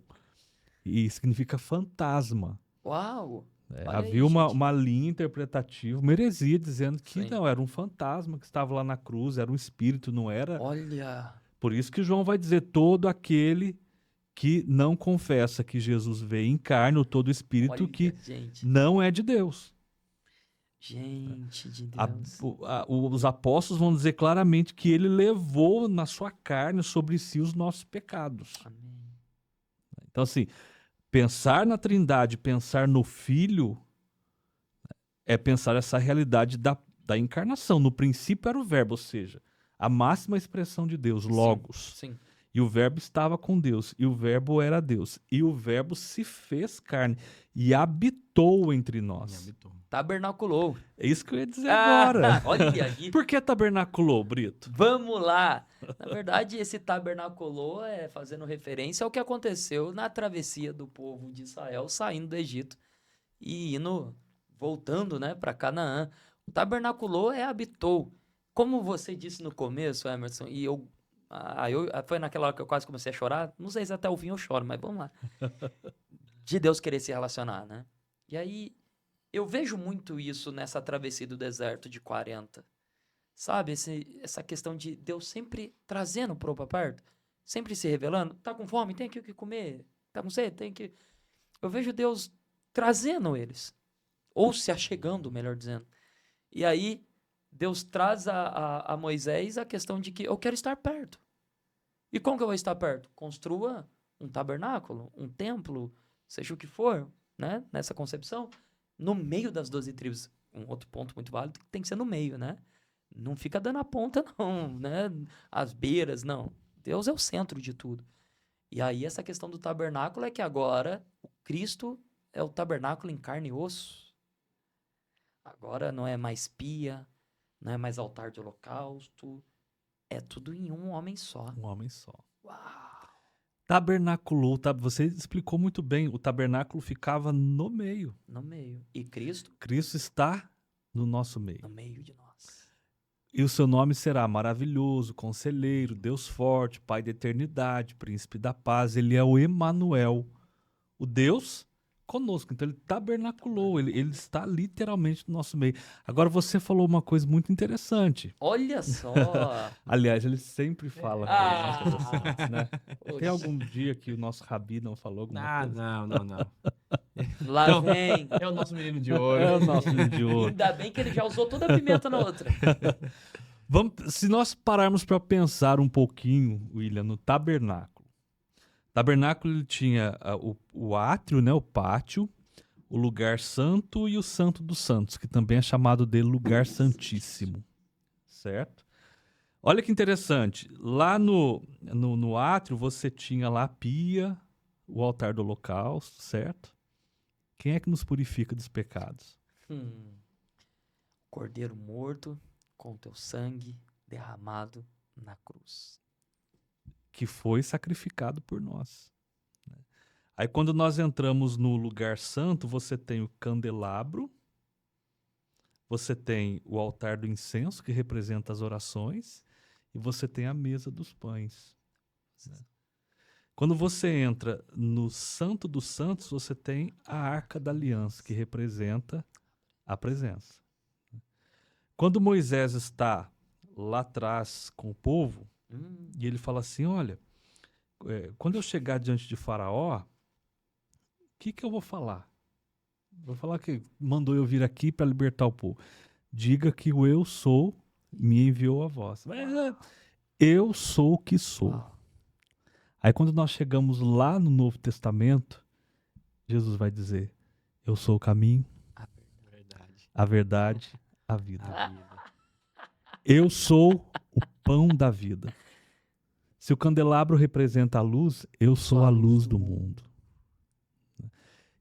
e significa fantasma. Uau! Olha Havia aí, uma linha interpretativa, uma heresia, dizendo que Sim. não, era um fantasma que estava lá na cruz, era um espírito, não era. Olha! Por isso que João vai dizer: todo aquele que não confessa que Jesus veio em carne, ou todo espírito Olha, que gente. não é de Deus. Gente de Deus. Os apóstolos vão dizer claramente que ele levou na sua carne sobre si os nossos pecados. Amém. Então, assim, pensar na Trindade, pensar no Filho, é pensar essa realidade da encarnação. No princípio era o Verbo, ou seja, a máxima expressão de Deus, Logos. Sim. E o Verbo estava com Deus, e o Verbo era Deus. E o Verbo se fez carne e habitou entre nós. Tabernaculou. É isso que eu ia dizer agora. Olha aí. Por que tabernaculou, Brito? Vamos lá. Na verdade, esse tabernaculou é fazendo referência ao que aconteceu na travessia do povo de Israel saindo do Egito e voltando, né, para Canaã. O tabernaculou habitou. Como você disse no começo, Emerson, e foi naquela hora que eu quase comecei a chorar. Não sei se até o fim eu choro, mas vamos lá. De Deus querer se relacionar, né? E aí, eu vejo muito isso nessa travessia do deserto de 40. Sabe? Essa questão de Deus sempre trazendo o povo para perto. Sempre se revelando. Tá com fome? Tem aqui o que comer. Tá com sede? Tem que... Eu vejo Deus trazendo eles. Ou se achegando, melhor dizendo. E aí, Deus traz a Moisés a questão de que eu quero estar perto. E como que eu vou estar perto? Construa um tabernáculo, um templo, seja o que for, né? Nessa concepção, no meio das 12 tribos. Um outro ponto muito válido tem que ser no meio, né? Não fica dando a ponta, não, né? As beiras, não. Deus é o centro de tudo. E aí essa questão do tabernáculo é que agora o Cristo é o tabernáculo em carne e osso. Agora não é mais pia, não é mais altar de holocausto. É tudo em um homem só. Um homem só. Uau! Tabernaculou, você explicou muito bem. O tabernáculo ficava no meio. No meio. E Cristo? Cristo está no nosso meio. No meio de nós. E o seu nome será maravilhoso, conselheiro, Deus forte, Pai da eternidade, príncipe da paz. Ele é o Emanuel, o Deus conosco. Então ele tabernaculou, ele está literalmente no nosso meio. Agora você falou uma coisa muito interessante. Olha só. Aliás, ele sempre fala Ah. coisas interessantes, né? Tem Poxa, algum dia que o nosso Rabi não falou alguma coisa? Não. lá Não. vem. É o nosso menino de ouro. É o nosso menino de ouro. Ainda bem que ele já usou toda a pimenta na outra. Se nós pararmos para pensar um pouquinho, William, no tabernáculo. O tabernáculo ele tinha o átrio, né, o pátio, o lugar santo e o santo dos santos, que também é chamado de lugar santíssimo, certo? Olha que interessante, lá no átrio você tinha lá a pia, o altar do holocausto, certo? Quem é que nos purifica dos pecados? Cordeiro morto com teu sangue derramado na cruz. Que foi sacrificado por nós. Né? Aí quando nós entramos no lugar santo, você tem o candelabro, você tem o altar do incenso, que representa as orações, e você tem a mesa dos pães. Né? Quando você entra no Santo dos Santos, você tem a Arca da Aliança, que representa a presença. Quando Moisés está lá atrás com o povo, e ele fala assim, olha, quando eu chegar diante de Faraó, o que eu vou falar? Vou falar que mandou eu vir aqui para libertar o povo. Diga que o eu sou me enviou a vós. Eu sou o que sou. Aí quando nós chegamos lá no Novo Testamento, Jesus vai dizer, eu sou o caminho, a verdade, a vida. Eu sou o pão da vida. Se o candelabro representa a luz, eu sou a luz do mundo.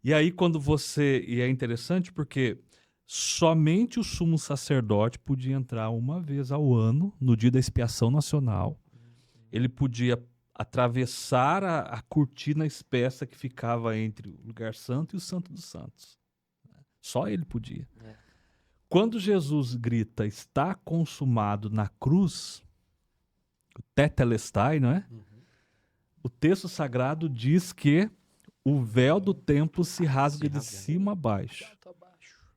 E aí e é interessante porque somente o sumo sacerdote podia entrar uma vez ao ano, no dia da expiação nacional. Ele podia atravessar a cortina espessa que ficava entre o lugar santo e o santo dos santos. Só ele podia. Quando Jesus grita, está consumado na cruz, o tetelestai, não é? O texto sagrado diz que o véu do templo se rasga de cima a baixo.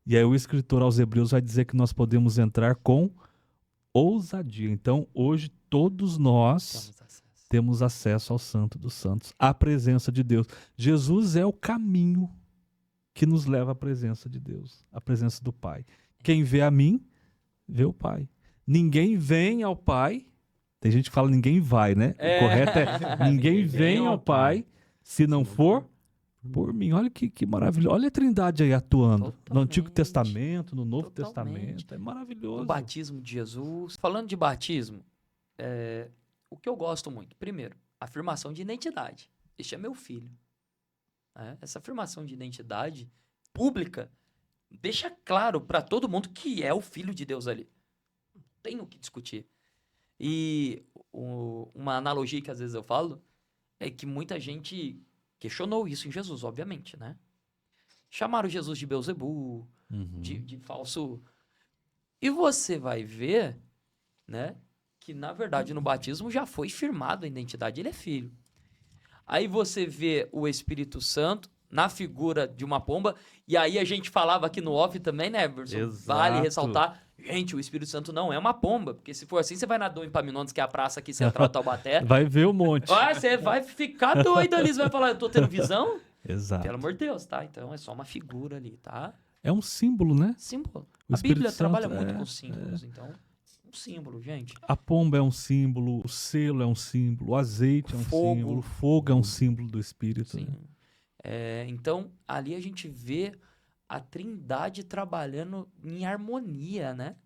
E aí o escritor aos Hebreus vai dizer que nós podemos entrar com ousadia. Então, hoje, todos nós temos acesso ao Santo dos Santos, à presença de Deus. Jesus é o caminho que nos leva à presença de Deus, à presença do Pai. Quem vê a mim, vê o Pai. Ninguém vem ao Pai. Tem gente que fala ninguém vai, né? O correto é ninguém vem ao Pai se não for por mim. Olha que maravilhoso. Olha a Trindade aí atuando. No Antigo Testamento, no Novo Testamento. É maravilhoso. O batismo de Jesus. Falando de batismo, o que eu gosto muito, primeiro, afirmação de identidade. Este é meu filho. Essa afirmação de identidade pública deixa claro para todo mundo que é o filho de Deus ali. Não tem o que discutir. E uma analogia que às vezes eu falo é que muita gente questionou isso em Jesus, obviamente, né? Chamaram Jesus de Beelzebu, de falso... E você vai ver, né, que na verdade no batismo já foi firmado a identidade, ele é filho. Aí você vê o Espírito Santo na figura de uma pomba, e aí a gente falava aqui no off também, né, Everson? Exato. Vale ressaltar, gente, o Espírito Santo não é uma pomba, porque se for assim, você vai na Dom Epaminondas, que é a praça aqui central de Taubaté. Vai ver um monte. Você vai ficar doido ali, você vai falar, eu tô tendo visão? Exato. Pelo amor de Deus, tá? Então é só uma figura ali, tá? É um símbolo, né? Símbolo. O A Bíblia Espírito Santo trabalha muito com símbolos, então, um símbolo, gente. A pomba é um símbolo, o selo é um símbolo, o azeite é um Fogo. símbolo, o fogo é um símbolo do Espírito. Sim. Né? Então, ali a gente vê a Trindade trabalhando em harmonia, né?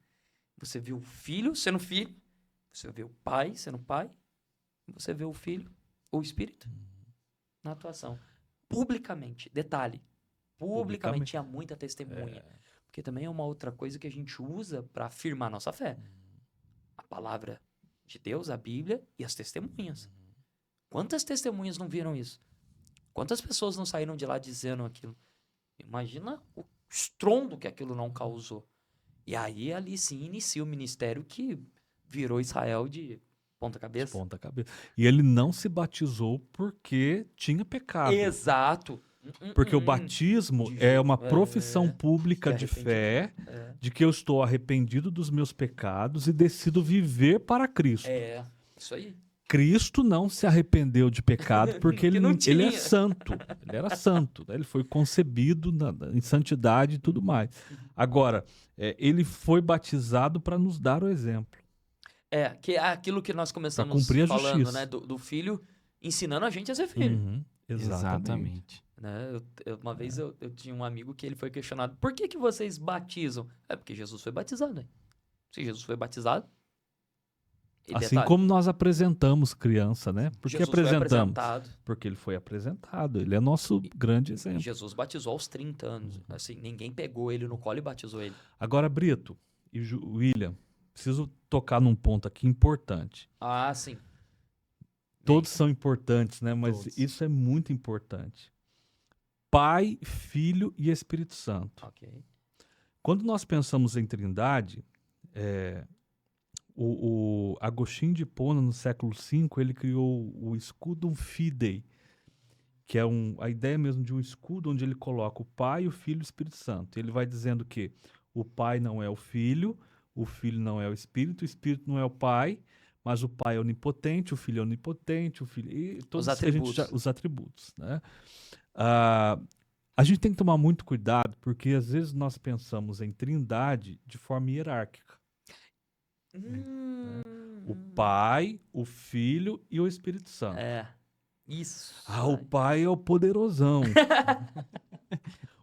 Você vê o Filho sendo Filho, você vê o Pai sendo Pai, você vê o Filho, o Espírito, na atuação. Publicamente, detalhe, publicamente tinha muita testemunha. Porque também é uma outra coisa que a gente usa para afirmar nossa fé. A palavra de Deus, a Bíblia e as testemunhas. Quantas testemunhas não viram isso? Quantas pessoas não saíram de lá dizendo aquilo? Imagina o estrondo que aquilo não causou. E aí, ali sim, inicia o ministério que virou Israel de ponta cabeça. E ele não se batizou porque tinha pecado. Exato. Porque o batismo é uma profissão pública de fé de que eu estou arrependido dos meus pecados e decido viver para Cristo. É, isso aí. Cristo não se arrependeu de pecado porque Que não ele é tinha. santo. Ele era santo, né? Ele foi concebido em santidade e tudo mais. Agora, ele foi batizado para nos dar o exemplo. Que é aquilo que nós começamos cumprir a falando, justiça. né? Do filho ensinando a gente a ser filho. Uhum, exatamente. Né? Uma vez eu tinha um amigo que ele foi questionado: por que vocês batizam? É porque Jesus foi batizado, hein? Se Jesus foi batizado. E Assim detalhe, como nós apresentamos criança, né? Por que Jesus foi apresentamos? apresentado. Porque ele foi apresentado. Ele é nosso grande E exemplo. Jesus batizou aos 30 anos. Assim, ninguém pegou ele no colo e batizou ele. Agora, Brito e William, preciso tocar num ponto aqui importante. Ah, sim. Todos são importantes, né? Mas Todos. isso é muito importante. Pai, Filho e Espírito Santo. Ok. Quando nós pensamos em Trindade, o Agostinho de Hipona, no século V, ele criou o Scudum Fidei, que é a ideia mesmo de um escudo onde ele coloca o Pai, o Filho e o Espírito Santo. Ele vai dizendo que o Pai não é o Filho não é o Espírito não é o Pai, mas o Pai é onipotente, o Filho é onipotente, o Filho... E todos os atributos, né? A gente tem que tomar muito cuidado, porque às vezes nós pensamos em Trindade de forma hierárquica. O Pai, o Filho e o Espírito Santo. Isso. O Pai é o poderosão.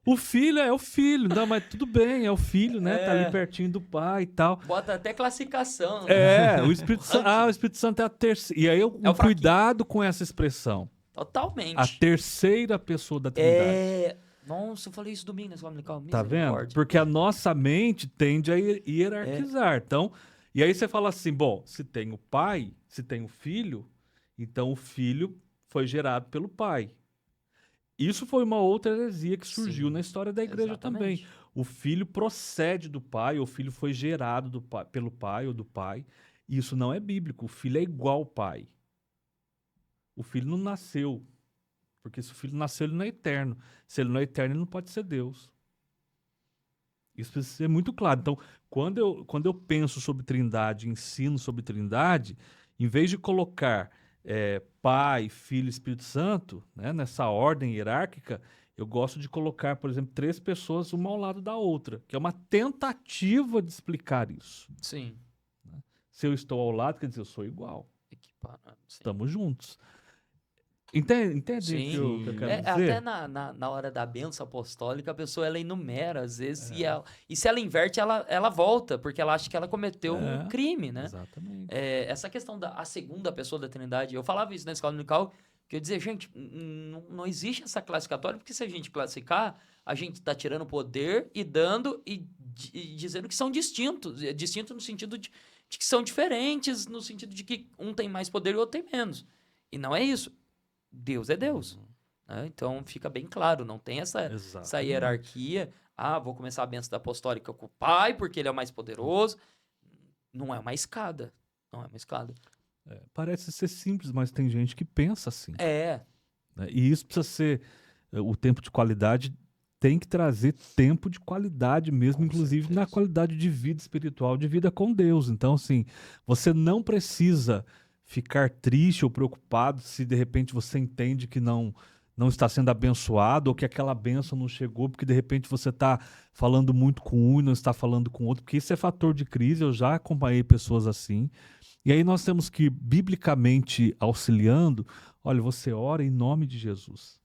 O Filho é o Filho. Não, mas tudo bem, é o Filho, né? Tá ali pertinho do Pai e tal. Bota até classificação. Né? O Espírito Santo. O Espírito Santo é a terceira. E aí o cuidado com essa expressão. Totalmente. A terceira pessoa da Trindade. Nossa, eu falei isso domingo na escola dominical. Tá vendo? Porque a nossa mente tende a hierarquizar. Então, e aí você fala assim, bom, se tem o Pai, se tem o Filho, então o Filho foi gerado pelo Pai. Isso foi uma outra heresia que surgiu na história da igreja também. O Filho procede do Pai, o Filho foi gerado pelo Pai ou do Pai. Isso não é bíblico. O Filho é igual ao Pai. O Filho não nasceu. Porque se o Filho nasceu, ele não é eterno. Se ele não é eterno, ele não pode ser Deus. Isso precisa ser muito claro. Então, quando eu penso sobre Trindade, ensino sobre Trindade, em vez de colocar Pai, Filho e Espírito Santo, né, nessa ordem hierárquica, eu gosto de colocar, por exemplo, 3 pessoas uma ao lado da outra, que é uma tentativa de explicar isso. Sim. Se eu estou ao lado, quer dizer, eu sou igual. Equiparado, sim. Estamos juntos. Entende o que eu quero dizer? Até na hora da bênção apostólica, a pessoa ela enumera, às vezes, e se ela inverte, ela volta, porque ela acha que ela cometeu um crime, né? Exatamente. Essa questão da segunda pessoa da Trindade, eu falava isso na escola dominical, que eu dizia, gente, não existe essa classificatória, porque se a gente classificar, a gente está tirando poder e dando e dizendo que são distintos. Distintos no sentido de que são diferentes, no sentido de que um tem mais poder e o outro tem menos. E não é isso. Deus é Deus. Né? Então fica bem claro, não tem essa hierarquia. Vou começar a bênção da apostólica com o Pai, porque ele é o mais poderoso. Não é uma escada. Não é uma escada. Parece ser simples, mas tem gente que pensa assim. Né? E isso precisa ser... O tempo de qualidade tem que trazer tempo de qualidade mesmo, inclusive na qualidade de vida espiritual, de vida com Deus. Então, assim, você não precisa ficar triste ou preocupado se de repente você entende que não está sendo abençoado ou que aquela bênção não chegou, porque de repente você está falando muito com um e não está falando com outro, porque isso é fator de crise. Eu já acompanhei pessoas assim. E aí nós temos que, biblicamente auxiliando, olha, você ora em nome de Jesus.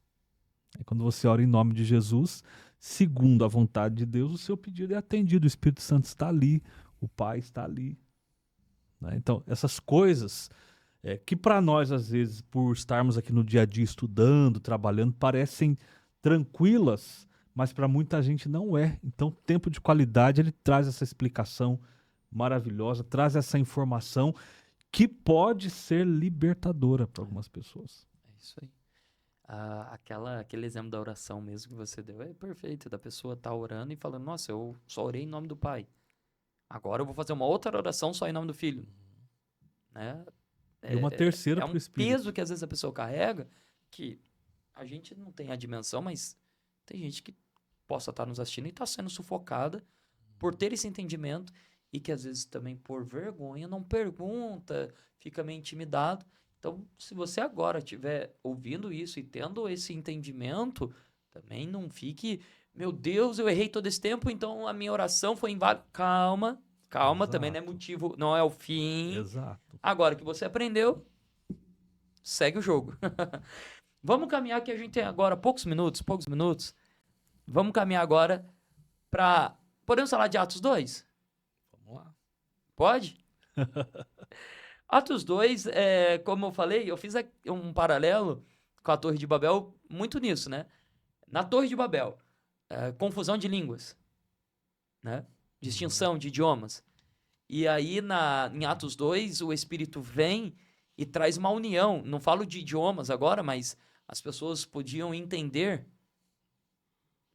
E quando você ora em nome de Jesus, segundo a vontade de Deus, o seu pedido é atendido. O Espírito Santo está ali, o Pai está ali. Né? Então, essas coisas que para nós, às vezes, por estarmos aqui no dia a dia estudando, trabalhando, parecem tranquilas, mas para muita gente não é. Então, tempo de qualidade, ele traz essa explicação maravilhosa, traz essa informação que pode ser libertadora para algumas pessoas. É isso aí. Aquele exemplo da oração mesmo que você deu é perfeito, da pessoa estar orando e falando, nossa, eu só orei em nome do Pai. Agora eu vou fazer uma outra oração só em nome do Filho. Né? E uma terceira é para o um Espírito. peso que às vezes a pessoa carrega que a gente não tem a dimensão, mas tem gente que possa estar nos assistindo e está sendo sufocada por ter esse entendimento e que às vezes também por vergonha não pergunta, fica meio intimidado. Então, se você agora estiver ouvindo isso e tendo esse entendimento, também não fique, meu Deus, eu errei todo esse tempo, então a minha oração foi inválida. Calma, também não é Exato. motivo, não é o fim. Exato. Agora que você aprendeu, segue o jogo. Vamos caminhar que a gente tem agora poucos minutos. Vamos caminhar agora para... Podemos falar de Atos 2? Vamos lá. Pode? Atos 2, como eu falei, eu fiz um paralelo com a Torre de Babel muito nisso, né? Na Torre de Babel, confusão de línguas, né? Distinção de idiomas. E aí, em Atos 2, o Espírito vem e traz uma união. Não falo de idiomas agora, mas as pessoas podiam entender.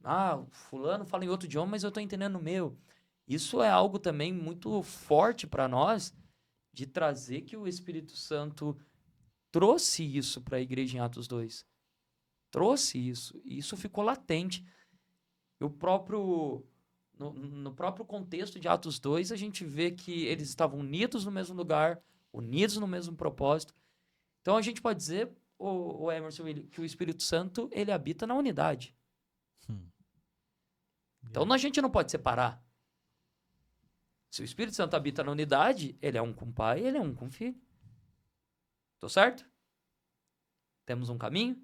Ah, fulano fala em outro idioma, mas eu estou entendendo o meu. Isso é algo também muito forte para nós, de trazer que o Espírito Santo trouxe isso para a igreja em Atos 2. Trouxe isso. E isso ficou latente. No próprio contexto de Atos 2, a gente vê que eles estavam unidos no mesmo lugar, unidos no mesmo propósito. Então a gente pode dizer, o Emerson, que o Espírito Santo, ele habita na unidade. Então a gente não pode separar. Se o Espírito Santo habita na unidade, ele é um com o Pai, ele é um com o Filho. Tô certo? Temos um caminho?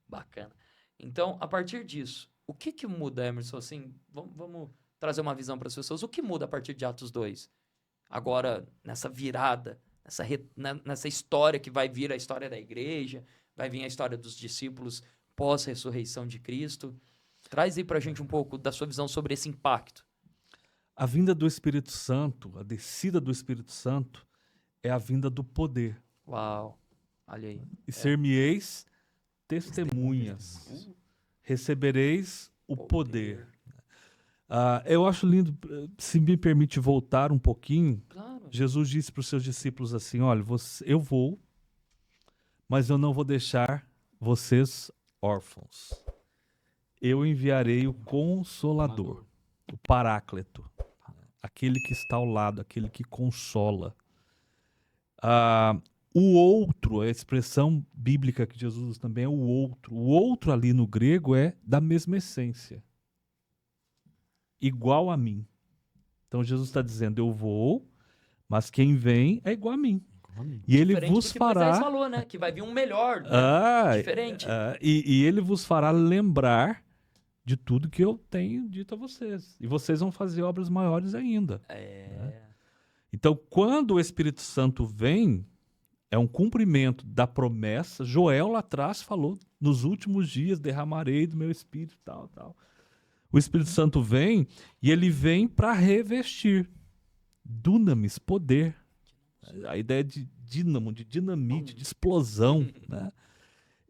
Bacana. Então, a partir disso, o que muda, Emerson? Assim, vamos trazer uma visão para as pessoas. O que muda a partir de Atos 2? Agora, nessa virada, nessa história que vai vir a história da igreja, vai vir a história dos discípulos pós-ressurreição de Cristo. Traz aí para a gente um pouco da sua visão sobre esse impacto. A vinda do Espírito Santo, a descida do Espírito Santo, é a vinda do poder. Uau, olha aí. E ser-me-eis testemunhas. Recebereis o poder. Eu acho lindo, se me permite voltar um pouquinho, Claro. Jesus disse para os seus discípulos assim, olha, eu vou, mas eu não vou deixar vocês órfãos. Eu enviarei o Consolador, o Paráclito, aquele que está ao lado, aquele que consola. O outro, a expressão bíblica que Jesus usa também é o outro. O outro ali no grego é da mesma essência. Igual a mim. Então Jesus está dizendo, eu vou, mas quem vem é igual a mim. E ele Diferente vos do que fará... Moisés falou, né? Que vai vir um melhor, né? Diferente. E ele vos fará lembrar de tudo que eu tenho dito a vocês. E vocês vão fazer obras maiores ainda. Então, quando o Espírito Santo vem, é um cumprimento da promessa. Joel lá atrás falou, nos últimos dias derramarei do meu Espírito, tal. O Espírito Santo vem e ele vem para revestir. Dunamis, poder. A ideia de dínamo, de dinamite, de explosão, né?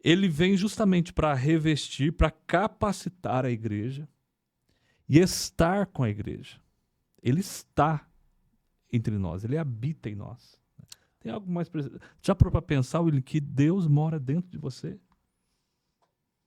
Ele vem justamente para revestir, para capacitar a igreja e estar com a igreja. Ele está entre nós, ele habita em nós. Tem algo mais... Já parou para pensar, William, que Deus mora dentro de você?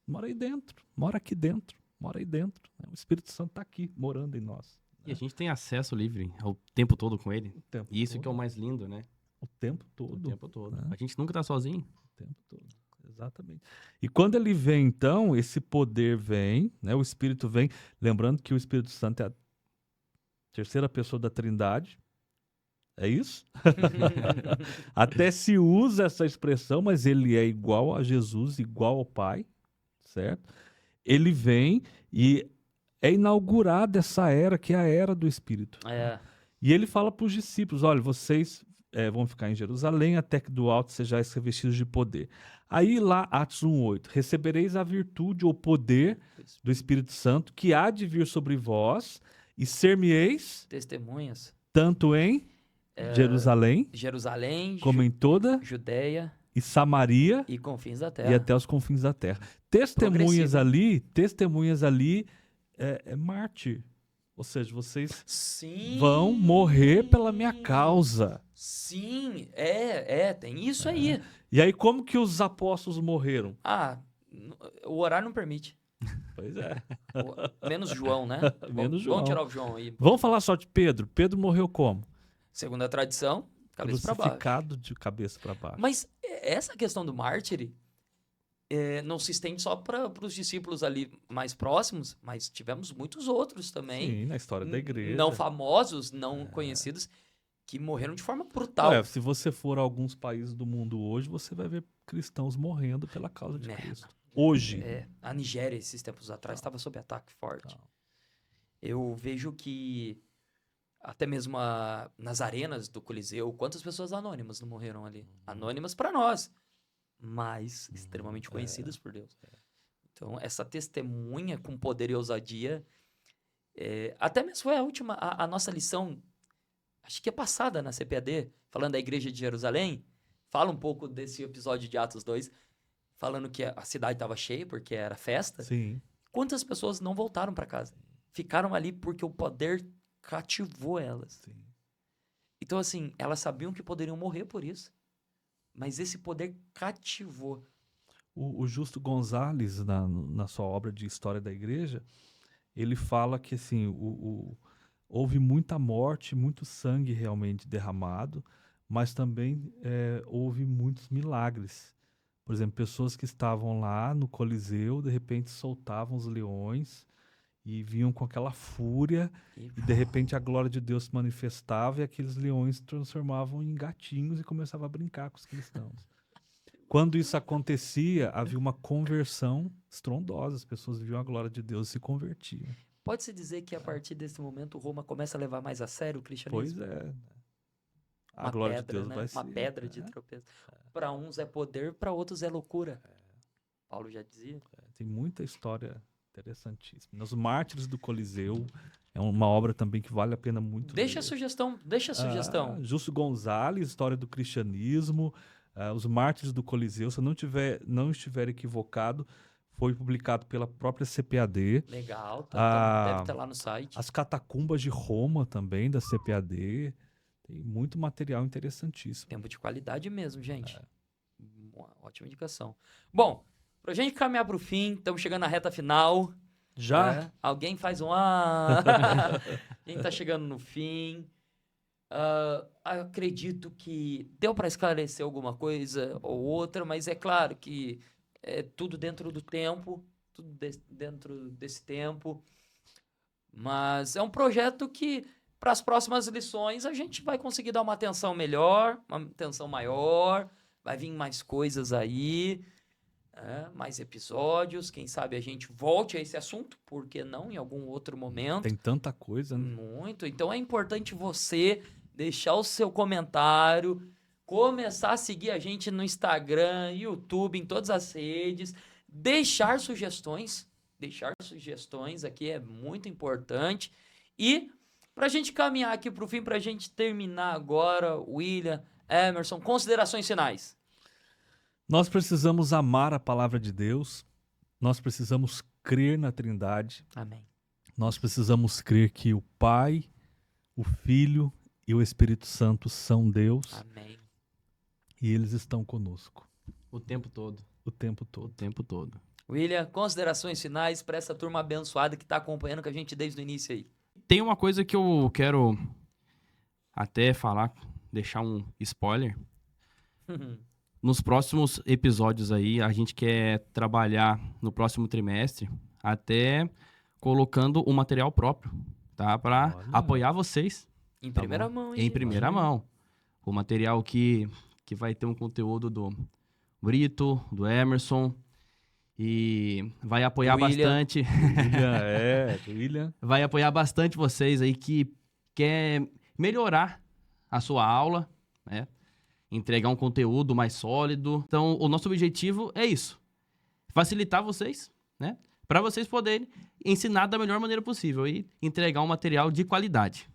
Mora aí dentro, mora aqui dentro, mora aí dentro. O Espírito Santo está aqui, morando em nós. E a gente tem acesso livre o tempo todo com ele. Tempo E isso todo. que é o mais lindo, né? O tempo todo. O tempo todo. né? A gente nunca tá sozinho. O tempo todo. Exatamente. E quando ele vem, então, esse poder vem, né? O Espírito vem. Lembrando que o Espírito Santo é a terceira pessoa da Trindade. É isso? Até se usa essa expressão, mas ele é igual a Jesus, igual ao Pai, certo? Ele vem e é inaugurada essa era, que é a era do Espírito. E ele fala para os discípulos, olha, vocês vão ficar em Jerusalém até que do alto sejais revestidos de poder. Aí lá, Atos 1:8, recebereis a virtude ou poder do Espírito Santo, que há de vir sobre vós, e ser-me-eis Testemunhas. tanto em Jerusalém, como em toda Judéia e Samaria e confins da e terra. até os confins da terra. Testemunhas ali é mártir. Ou seja, vocês Sim. vão morrer pela minha causa. Sim, tem isso aí. E aí, como que os apóstolos morreram? O horário não permite. Pois é. Menos João, né? Menos João. Vamos tirar o João aí. Vamos falar só de Pedro. Pedro morreu como? Segundo a tradição, cabeça para baixo. Crucificado de cabeça para baixo. Mas essa questão do mártir não se estende só para os discípulos ali mais próximos, mas tivemos muitos outros também. Sim, na história da igreja. Não famosos, não conhecidos, que morreram de forma brutal. Se você for a alguns países do mundo hoje, você vai ver cristãos morrendo pela causa de Cristo. Hoje. A Nigéria, esses tempos atrás, estava sob ataque forte. Eu vejo que até mesmo nas arenas do Coliseu, quantas pessoas anônimas não morreram ali? Anônimas para nós, mas extremamente conhecidas por Deus. Então, essa testemunha com poder e ousadia, até mesmo foi a nossa lição, acho que é passada na CPAD, falando da Igreja de Jerusalém, fala um pouco desse episódio de Atos 2, falando que a cidade estava cheia porque era festa. Sim. Quantas pessoas não voltaram para casa? Ficaram ali porque o poder cativou elas. Sim. Então, assim, elas sabiam que poderiam morrer por isso. Mas esse poder cativou. O Justo Gonzalez, na sua obra de História da Igreja, ele fala que assim, houve muita morte, muito sangue realmente derramado, mas também houve muitos milagres. Por exemplo, pessoas que estavam lá no Coliseu, de repente soltavam os leões e vinham com aquela fúria, e de repente a glória de Deus se manifestava e aqueles leões se transformavam em gatinhos e começavam a brincar com os cristãos. Quando isso acontecia, havia uma conversão estrondosa, as pessoas viam a glória de Deus e se convertiam. Pode-se dizer que a partir desse momento Roma começa a levar mais a sério o cristianismo? Pois é. A Uma glória pedra, de Deus né? vai Uma ser. pedra de tropeço. Para uns é poder, para outros é loucura. Paulo já dizia. Tem muita história interessantíssima. Os Mártires do Coliseu é uma obra também que vale a pena muito Deixa a ler. sugestão. Justo Gonzalez, História do Cristianismo, Os Mártires do Coliseu, se eu não estiver equivocado, foi publicado pela própria CPAD. Legal, deve estar lá no site. As Catacumbas de Roma também, da CPAD. Tem muito material interessantíssimo. Tempo de qualidade mesmo, gente. Uma ótima indicação. Bom, pra gente caminhar pro fim, estamos chegando na reta final. Já? Alguém faz um Quem tá chegando no fim. Acredito que deu para esclarecer alguma coisa ou outra, mas é claro que é tudo dentro do tempo, dentro desse tempo. Mas é um projeto que, para as próximas lições, a gente vai conseguir dar uma atenção melhor, uma atenção maior, vai vir mais coisas aí, mais episódios. Quem sabe a gente volte a esse assunto, por que não em algum outro momento? Tem tanta coisa, né? Muito. Então é importante você deixar o seu comentário, começar a seguir a gente no Instagram, YouTube, em todas as redes, deixar sugestões aqui é muito importante. E para a gente caminhar aqui para o fim, para a gente terminar agora, William, Emerson, considerações finais. Nós precisamos amar a palavra de Deus, nós precisamos crer na Trindade. Amém. Nós precisamos crer que o Pai, o Filho e o Espírito Santo são Deus. Amém. E eles estão conosco. O tempo todo. O tempo todo. O tempo todo. William, considerações finais para essa turma abençoada que está acompanhando com a gente desde o início aí. Tem uma coisa que eu quero até falar, deixar um spoiler. Nos próximos episódios aí, a gente quer trabalhar no próximo trimestre até colocando o material próprio, tá? Para apoiar vocês. Em primeira mão, hein? Em primeira mão. O material que vai ter um conteúdo do Brito, do Emerson, e vai apoiar bastante. William. Vai apoiar bastante vocês aí que quer melhorar a sua aula, né? Entregar um conteúdo mais sólido. Então, o nosso objetivo é isso. Facilitar vocês, né? Para vocês poderem ensinar da melhor maneira possível e entregar um material de qualidade.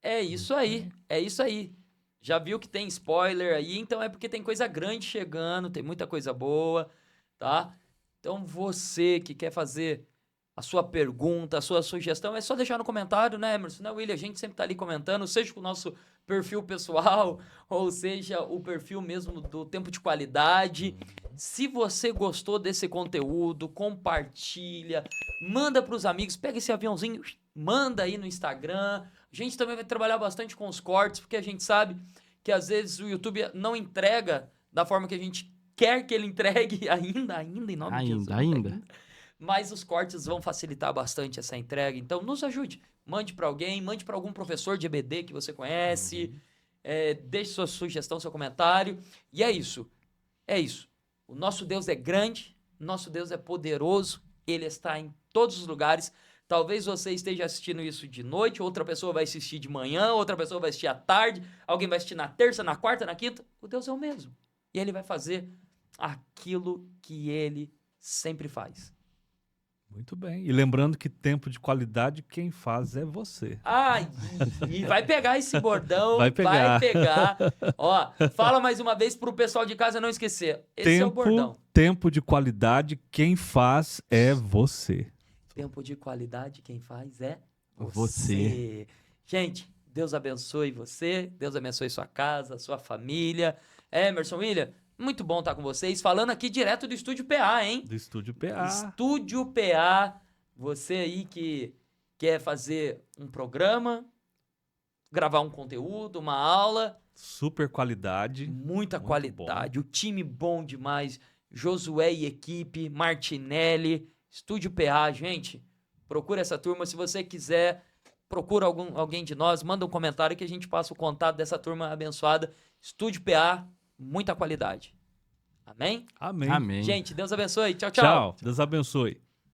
É isso aí. Já viu que tem spoiler aí, então é porque tem coisa grande chegando, tem muita coisa boa, tá? Então você que quer fazer a sua pergunta, a sua sugestão, é só deixar no comentário, né, Emerson? Né, William? A gente sempre tá ali comentando, seja com o nosso perfil pessoal, ou seja, o perfil mesmo do Tempo de Qualidade. Se você gostou desse conteúdo, compartilha, manda para os amigos, pega esse aviãozinho, manda aí no Instagram. A gente também vai trabalhar bastante com os cortes, porque a gente sabe que às vezes o YouTube não entrega da forma que a gente quer que ele entregue ainda, em nome de Jesus. Ainda. Mas os cortes vão facilitar bastante essa entrega. Então, nos ajude. Mande para alguém, mande para algum professor de EBD que você conhece. Deixe sua sugestão, seu comentário. E é isso. É isso. O nosso Deus é grande, nosso Deus é poderoso. Ele está em todos os lugares. Talvez você esteja assistindo isso de noite, outra pessoa vai assistir de manhã, outra pessoa vai assistir à tarde, alguém vai assistir na terça, na quarta, na quinta. O Deus é o mesmo. E ele vai fazer aquilo que ele sempre faz. Muito bem. E lembrando que tempo de qualidade, quem faz é você. E vai pegar esse bordão, Vai pegar. Ó, fala mais uma vez pro pessoal de casa não esquecer. Esse é o bordão. Tempo de qualidade, quem faz é você. Tempo de qualidade, quem faz é Você. Gente, Deus abençoe você, Deus abençoe sua casa, sua família. Emerson, William, muito bom estar com vocês, falando aqui direto do Estúdio PA, hein? Do Estúdio PA. Estúdio PA, você aí que quer fazer um programa, gravar um conteúdo, uma aula. Super qualidade. Muita Muito qualidade, o time bom demais, Josué e equipe, Martinelli, Estúdio PA, gente, procura essa turma, se você quiser, procura alguém de nós, manda um comentário que a gente passa o contato dessa turma abençoada, Estúdio PA, muita qualidade. Amém? Amém. Amém. Gente, Deus abençoe, tchau, Tchau. Deus abençoe.